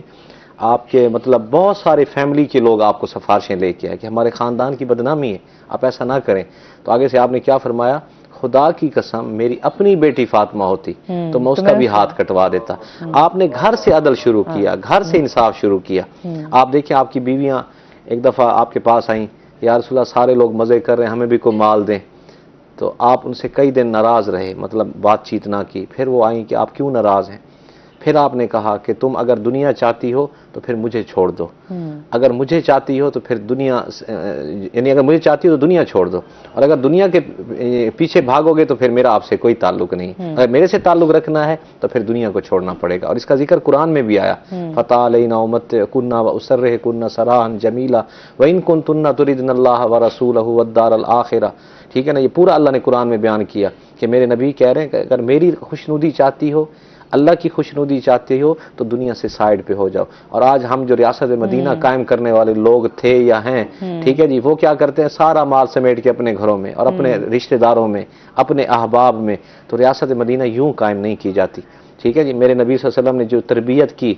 آپ کے مطلب بہت سارے فیملی کے لوگ آپ کو سفارشیں لے کے آئے کہ ہمارے خاندان کی بدنامی ہے، آپ ایسا نہ کریں۔ تو آگے سے آپ نے کیا فرمایا؟ خدا کی قسم میری اپنی بیٹی فاطمہ ہوتی تو میں اس کا بھی ہاتھ کٹوا دیتا۔ آپ نے گھر سے عدل شروع کیا، گھر سے انصاف شروع کیا۔ آپ دیکھیں آپ کی بیویاں ایک دفعہ آپ کے پاس آئیں، یا رسول اللہ سارے لوگ مزے کر رہے ہیں، ہمیں بھی کوئی مال دیں، تو آپ ان سے کئی دن ناراض رہے، مطلب بات چیت نہ کی۔ پھر وہ آئیں کہ آپ کیوں ناراض ہیں؟ پھر آپ نے کہا کہ تم اگر دنیا چاہتی ہو تو پھر مجھے چھوڑ دو، اگر مجھے چاہتی ہو تو پھر دنیا، یعنی اگر مجھے چاہتی ہو تو دنیا چھوڑ دو، اور اگر دنیا کے پیچھے بھاگو گے تو پھر میرا آپ سے کوئی تعلق نہیں، اگر میرے سے تعلق رکھنا ہے تو پھر دنیا کو چھوڑنا پڑے گا۔ اور اس کا ذکر قرآن میں بھی آیا، فَتَعَالَيْنَا أُمَتِّعْكُنَّ وَأُسَرِّحْكُنَّ سَرَاحًا جَمِيلًا وَإِن كُنتُنَّ تُرِدْنَ اللَّهَ وَرَسُولَهُ وَالدَّارَ الْآخِرَةَ۔ ٹھیک ہے نا، یہ پورا اللہ نے قرآن میں بیان کیا کہ میرے نبی کہہ رہے ہیں کہ اگر میری خوشنودی چاہتی ہو، اللہ کی خوشنودی چاہتے ہو تو دنیا سے سائیڈ پہ ہو جاؤ۔ اور آج ہم جو ریاست مدینہ قائم کرنے والے لوگ تھے یا ہیں، ٹھیک ہے جی، وہ کیا کرتے ہیں؟ سارا مال سمیٹ کے اپنے گھروں میں اور اپنے رشتہ داروں میں، اپنے احباب میں۔ تو ریاست مدینہ یوں قائم نہیں کی جاتی، ٹھیک ہے جی۔ میرے نبی صلی اللہ علیہ وسلم نے جو تربیت کی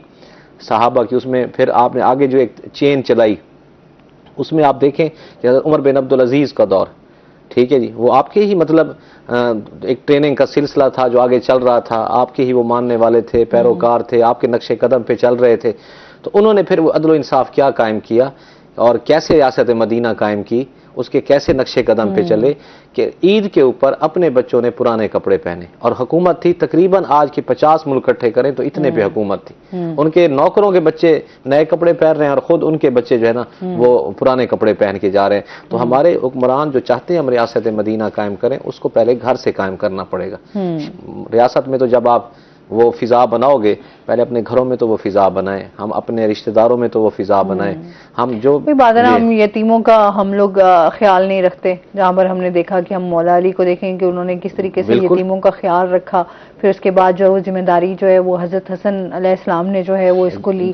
صحابہ کی، اس میں پھر آپ نے آگے جو ایک چین چلائی، اس میں آپ دیکھیں کہ حضرت عمر بن عبدالعزیز کا دور، ٹھیک ہے جی، وہ آپ کے ہی مطلب ایک ٹریننگ کا سلسلہ تھا جو آگے چل رہا تھا، آپ کے ہی وہ ماننے والے تھے، پیروکار تھے، آپ کے نقش قدم پہ چل رہے تھے۔ تو انہوں نے پھر وہ عدل و انصاف کیا قائم کیا اور کیسے ریاست مدینہ قائم کی، اس کے کیسے نقشے قدم پہ چلے کہ عید کے اوپر اپنے بچوں نے پرانے کپڑے پہنے، اور حکومت تھی تقریباً آج کی 50 ملک اکٹھے کریں تو اتنے پہ حکومت تھی، ان کے نوکروں کے بچے نئے کپڑے پہن رہے ہیں اور خود ان کے بچے جو ہے نا وہ پرانے کپڑے پہن کے جا رہے ہیں۔ تو ہمارے حکمران جو چاہتے ہیں ہم ریاست مدینہ قائم کریں، اس کو پہلے گھر سے قائم کرنا پڑے گا۔ ریاست میں تو جب آپ وہ فضا بناؤ گے، پہلے اپنے گھروں میں تو وہ فضا بنائیں، ہم اپنے رشتہ داروں میں تو وہ فضا بنائیں۔ ہم جو بات ہے نا، ہم یتیموں کا ہم لوگ خیال نہیں رکھتے، جہاں پر ہم نے دیکھا کہ ہم مولا علی کو دیکھیں کہ انہوں نے کس طریقے سے یتیموں کا خیال رکھا، پھر اس کے بعد جو ذمہ داری جو ہے وہ حضرت حسن علیہ السلام نے جو ہے وہ اس کو لی،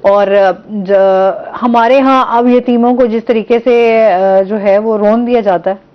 اور ہمارے ہاں اب یتیموں کو جس طریقے سے جو ہے وہ رون دیا جاتا ہے،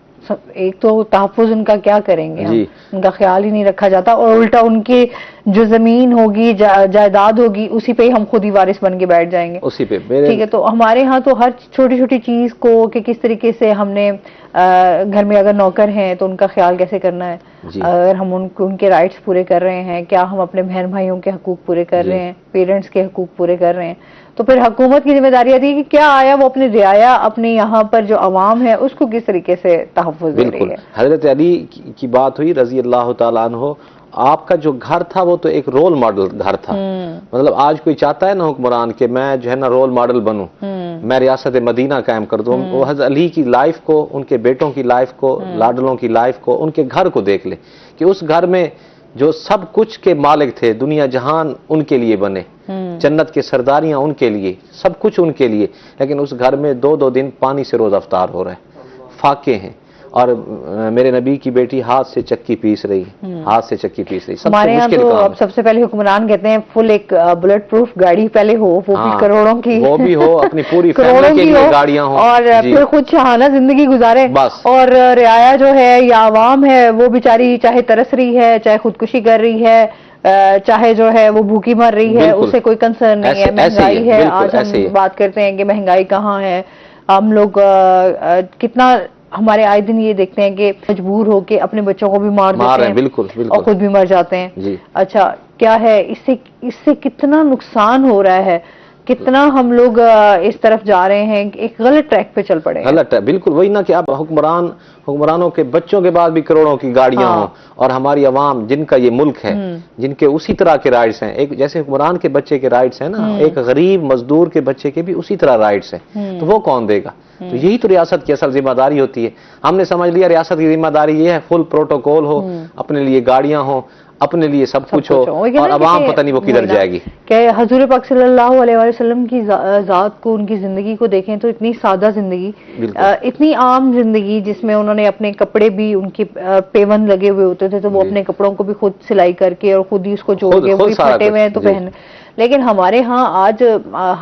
ایک تو تحفظ ان کا کیا کریں گے ہم، ان کا خیال ہی نہیں رکھا جاتا، اور الٹا ان کی جو زمین ہوگی جائیداد ہوگی اسی پہ ہم خود ہی وارث بن کے بیٹھ جائیں گے، اسی پہ ٹھیک ہے۔ تو ہمارے ہاں تو ہر چھوٹی چھوٹی چیز کو کہ کس طریقے سے ہم نے گھر میں اگر نوکر ہیں تو ان کا خیال کیسے کرنا ہے، اگر ہم ان کے رائٹس پورے کر رہے ہیں، کیا ہم اپنے بہن بھائیوں کے حقوق پورے کر رہے ہیں، پیرنٹس کے حقوق پورے کر رہے ہیں، تو پھر حکومت کی ذمہ داری آتی ہے کہ کیا آیا وہ اپنی رعایا اپنے یہاں پر جو عوام ہے اس کو کس طریقے سے تحفظ دے رہی ہے۔ حضرت علی کی بات ہوئی رضی اللہ تعالیٰ عنہ، آپ کا جو گھر تھا وہ تو ایک رول ماڈل گھر تھا، مطلب آج کوئی چاہتا ہے نا حکمران کہ میں جو ہے نا رول ماڈل بنوں، میں ریاست مدینہ قائم کر دوں، وہ حضرت علی کی لائف کو، ان کے بیٹوں کی لائف کو، لاڈلوں کی لائف کو، ان کے گھر کو دیکھ لے کہ اس گھر میں جو سب کچھ کے مالک تھے، دنیا جہان ان کے لیے بنے، جنت کے سرداریاں ان کے لیے، سب کچھ ان کے لیے، لیکن اس گھر میں 2 دن پانی سے روز افطار ہو رہا ہے، فاقے ہیں، اور میرے نبی کی بیٹی ہاتھ سے چکی پیس رہی ہے، ہاتھ سے چکی پیس رہی، ہمارے یہاں تو اب سب سے پہلے حکمران کہتے ہیں فل ایک بلٹ پروف گاڑی پہلے ہو، وہ بھی کروڑوں کی، وہ بھی ہو، اپنی پوری فیملی کے لیے گاڑیاں ہوں، اور پھر خود شاہانہ زندگی گزارے، اور رعایا جو ہے یا عوام ہے وہ بیچاری چاہے ترس رہی ہے، چاہے خودکشی کر رہی ہے، چاہے جو ہے وہ بھوکی مر رہی ہے، اسے کوئی کنسرن نہیں ہے۔ مہنگائی ہے، آج ہم بات کرتے ہیں کہ مہنگائی کہاں ہے، ہم لوگ کتنا ہمارے آئے دن یہ دیکھتے ہیں کہ مجبور ہو کے اپنے بچوں کو بھی مار دیتے ہیں، بالکل اور خود بھی مر جاتے ہیں۔ اچھا کیا ہے اس سے کتنا نقصان ہو رہا ہے، کتنا ہم لوگ اس طرف جا رہے ہیں کہ ایک غلط ٹریک پہ چل پڑے ہیں۔ غلط ہے، بالکل وہی نا کہ اب حکمرانوں کے بچوں کے بعد بھی کروڑوں کی گاڑیاں ہوں، اور ہماری عوام جن کا یہ ملک ہے، جن کے اسی طرح کے رائٹس ہیں، ایک جیسے حکمران کے بچے کے رائٹس ہیں نا، ایک غریب مزدور کے بچے کے بھی اسی طرح رائٹس ہیں، تو وہ کون دے گا؟ تو یہی تو ریاست کی اصل ذمہ داری ہوتی ہے۔ ہم نے سمجھ لیا ریاست کی ذمہ داری یہ ہے فل پروٹوکول ہو، اپنے لیے گاڑیاں ہوں، اپنے لیے سب کچھ ہو، اور عوام پتہ نہیں وہ کدھر جائے گی۔ کہ حضور پاک صلی اللہ علیہ وسلم کی ذات کو، ان کی زندگی کو دیکھیں تو اتنی سادہ زندگی، اتنی عام زندگی، جس میں انہوں نے اپنے کپڑے بھی، ان کے پیون لگے ہوئے ہوتے تھے تو وہ اپنے کپڑوں کو بھی خود سلائی کر کے اور خود ہی اس کو جوڑ کے، وہی پھٹے ہوئے ہیں تو پہن۔ لیکن ہمارے ہاں آج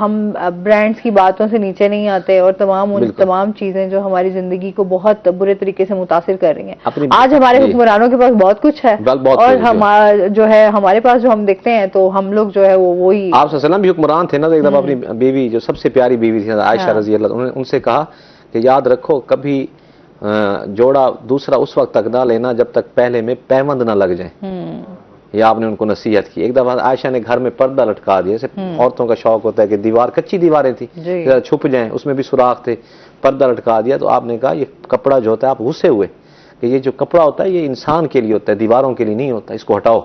ہم برانڈز کی باتوں سے نیچے نہیں آتے، اور تمام چیزیں جو ہماری زندگی کو بہت برے طریقے سے متاثر کر رہی ہیں۔ آج ہمارے حکمرانوں کے پاس بہت کچھ ہے، اور جو ہے ہمارے پاس جو ہم دیکھتے ہیں تو ہم لوگ جو ہے وہی۔ آپ صلی اللہ علیہ وسلم بھی حکمران تھے نا، ایک دفعہ اپنی بیوی جو سب سے پیاری بیوی تھی عائشہ رضی اللہ، انہوں نے ان سے کہا کہ یاد رکھو کبھی جوڑا دوسرا اس وقت تک نہ لینا جب تک پہلے میں پیوند نہ لگ جائیں، یہ آپ نے ان کو نصیحت کی۔ ایک دفعہ عائشہ نے گھر میں پردہ لٹکا دیا، جیسے عورتوں کا شوق ہوتا ہے کہ دیوار، کچی دیواریں تھی چھپ جائیں، اس میں بھی سوراخ تھے، پردہ لٹکا دیا، تو آپ نے کہا یہ کپڑا جو ہوتا ہے، آپ غصے ہوئے کہ یہ جو کپڑا ہوتا ہے یہ انسان کے لیے ہوتا ہے، دیواروں کے لیے نہیں ہوتا، اس کو ہٹاؤ،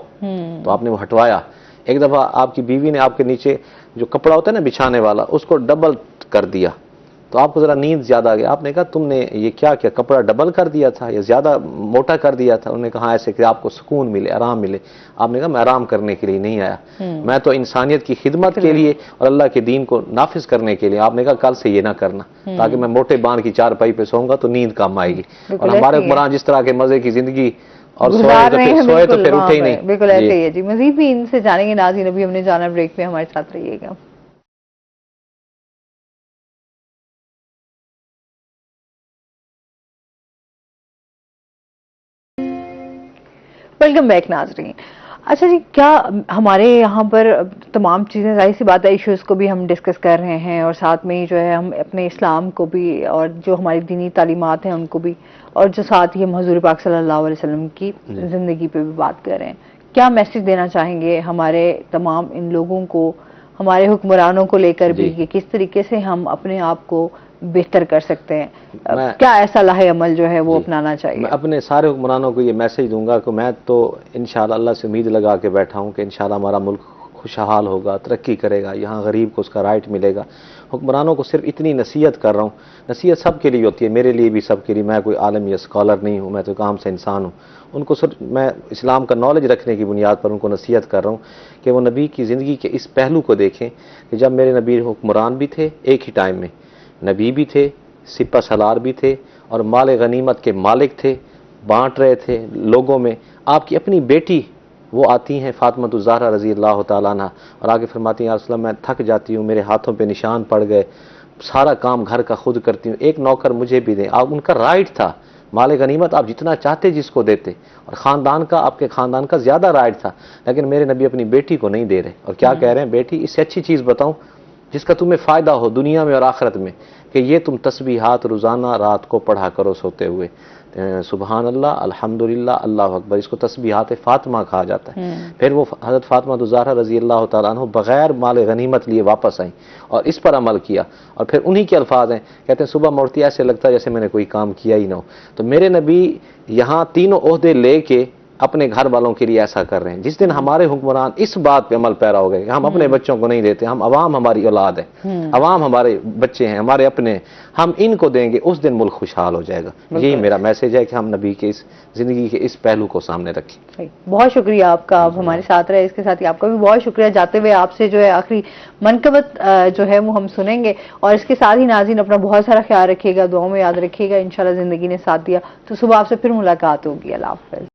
تو آپ نے وہ ہٹوایا۔ ایک دفعہ آپ کی بیوی نے آپ کے نیچے جو کپڑا ہوتا ہے نا بچھانے والا، اس کو ڈبل کر دیا، تو آپ کو ذرا نیند زیادہ آ گیا، آپ نے کہا تم نے یہ کیا کپڑا ڈبل کر دیا تھا یا زیادہ موٹا کر دیا تھا؟ انہوں نے کہا ایسے کہ آپ کو سکون ملے، آرام ملے۔ آپ نے کہا میں آرام کرنے کے لیے نہیں آیا، میں تو انسانیت کی خدمت کے لیے اور اللہ کے دین کو نافذ کرنے کے لیے۔ آپ نے کہا کل سے یہ نہ کرنا، تاکہ میں موٹے باندھ کی چارپائی پہ سوؤں گا تو نیند کم آئے گی۔ اور ہمارے حکمران جس طرح کے مزے کی زندگی اور سوئے تو پھر اٹھے ہی نہیں، بالکل ایسے ہی ہے جی۔ مزید بھی ان سے جانیں گے ناظرین، ابھی ہم نے جانا بریک میں، ہمارے ساتھ رہیے گا۔ ویلکم بیک ناظرین۔ اچھا جی، کیا ہمارے یہاں پر تمام چیزیں، ظاہر سی بات ہے ایشوز کو بھی ہم ڈسکس کر رہے ہیں، اور ساتھ میں جو ہے ہم اپنے اسلام کو بھی اور جو ہماری دینی تعلیمات ہیں ان کو بھی، اور جو ساتھ ہی ہم حضور پاک صلی اللہ علیہ وسلم کی زندگی پہ بھی بات کر رہے ہیں۔ کیا میسج دینا چاہیں گے ہمارے تمام ان لوگوں کو، ہمارے حکمرانوں کو لے کر بھی، کہ کس طریقے سے ہم اپنے آپ کو بہتر کر سکتے ہیں؟ کیا ایسا لاہ عمل جو ہے وہ اپنانا چاہیے؟ میں اپنے سارے حکمرانوں کو یہ میسج دوں گا کہ میں تو انشاءاللہ اللہ سے امید لگا کے بیٹھا ہوں کہ انشاءاللہ ہمارا ملک خوشحال ہوگا، ترقی کرے گا، یہاں غریب کو اس کا رائٹ ملے گا۔ حکمرانوں کو صرف اتنی نصیحت کر رہا ہوں، نصیحت سب کے لیے ہوتی ہے، میرے لیے بھی، سب کے لیے، میں کوئی عالم یا اسکالر نہیں ہوں، میں تو ایک عام سے انسان ہوں۔ ان کو صرف میں اسلام کا نالج رکھنے کی بنیاد پر ان کو نصیحت کر رہا ہوں کہ وہ نبی کی زندگی کے اس پہلو کو دیکھیں کہ جب میرے نبی حکمران بھی تھے ایک ہی ٹائم میں، نبی بھی تھے، سپہ سالار بھی تھے، اور مال غنیمت کے مالک تھے، بانٹ رہے تھے لوگوں میں۔ آپ کی اپنی بیٹی وہ آتی ہیں فاطمہ الزہرا رضی اللہ تعالیٰ عنہ، اور آگے فرماتی ہیں یا رسول اللہ میں تھک جاتی ہوں، میرے ہاتھوں پہ نشان پڑ گئے، سارا کام گھر کا خود کرتی ہوں، ایک نوکر مجھے بھی دیں۔ آپ ان کا رائٹ تھا، مال غنیمت آپ جتنا چاہتے جس کو دیتے، اور خاندان کا، آپ کے خاندان کا زیادہ رائٹ تھا، لیکن میرے نبی اپنی بیٹی کو نہیں دے رہے، اور کیا کہہ رہے ہیں؟ بیٹی اس سے اچھی چیز بتاؤں جس کا تمہیں فائدہ ہو دنیا میں اور آخرت میں، کہ یہ تم تسبیحات روزانہ رات کو پڑھا کرو سوتے ہوئے، سبحان اللہ، الحمدللہ، اللہ اکبر، اس کو تسبیحات فاطمہ کہا جاتا ہے۔ پھر وہ حضرت فاطمہ الزہرا رضی اللہ تعالیٰ عنہ بغیر مال غنیمت لیے واپس آئیں اور اس پر عمل کیا، اور پھر انہی کے الفاظ ہیں، کہتے ہیں صبح مڑتی ایسے لگتا ہے جیسے میں نے کوئی کام کیا ہی نہ ہو۔ تو میرے نبی یہاں تینوں عہدے لے کے اپنے گھر والوں کے لیے ایسا کر رہے ہیں۔ جس دن ہمارے حکمران اس بات پہ عمل پیرا ہو گئے کہ ہم اپنے بچوں کو نہیں دیتے، ہم عوام ہماری اولاد ہے، عوام ہمارے بچے ہیں، ہمارے اپنے ہیں، ہم ان کو دیں گے، اس دن ملک خوشحال ہو جائے گا۔ یہی میرا میسج ہے کہ ہم نبی کے اس زندگی کے اس پہلو کو سامنے رکھیں۔ بہت شکریہ آپ کا، آپ ہمارے ساتھ رہے، اس کے ساتھ ہی آپ کا بھی بہت شکریہ۔ جاتے ہوئے آپ سے جو ہے آخری منقبت جو ہے وہ ہم سنیں گے، اور اس کے ساتھ ہی ناظرین اپنا بہت سارا خیال رکھیے گا، دعاؤں میں یاد رکھیے گا، انشاءاللہ زندگی نے ساتھ دیا تو صبح آپ سے پھر ملاقات ہوگی۔ اللہ حافظ۔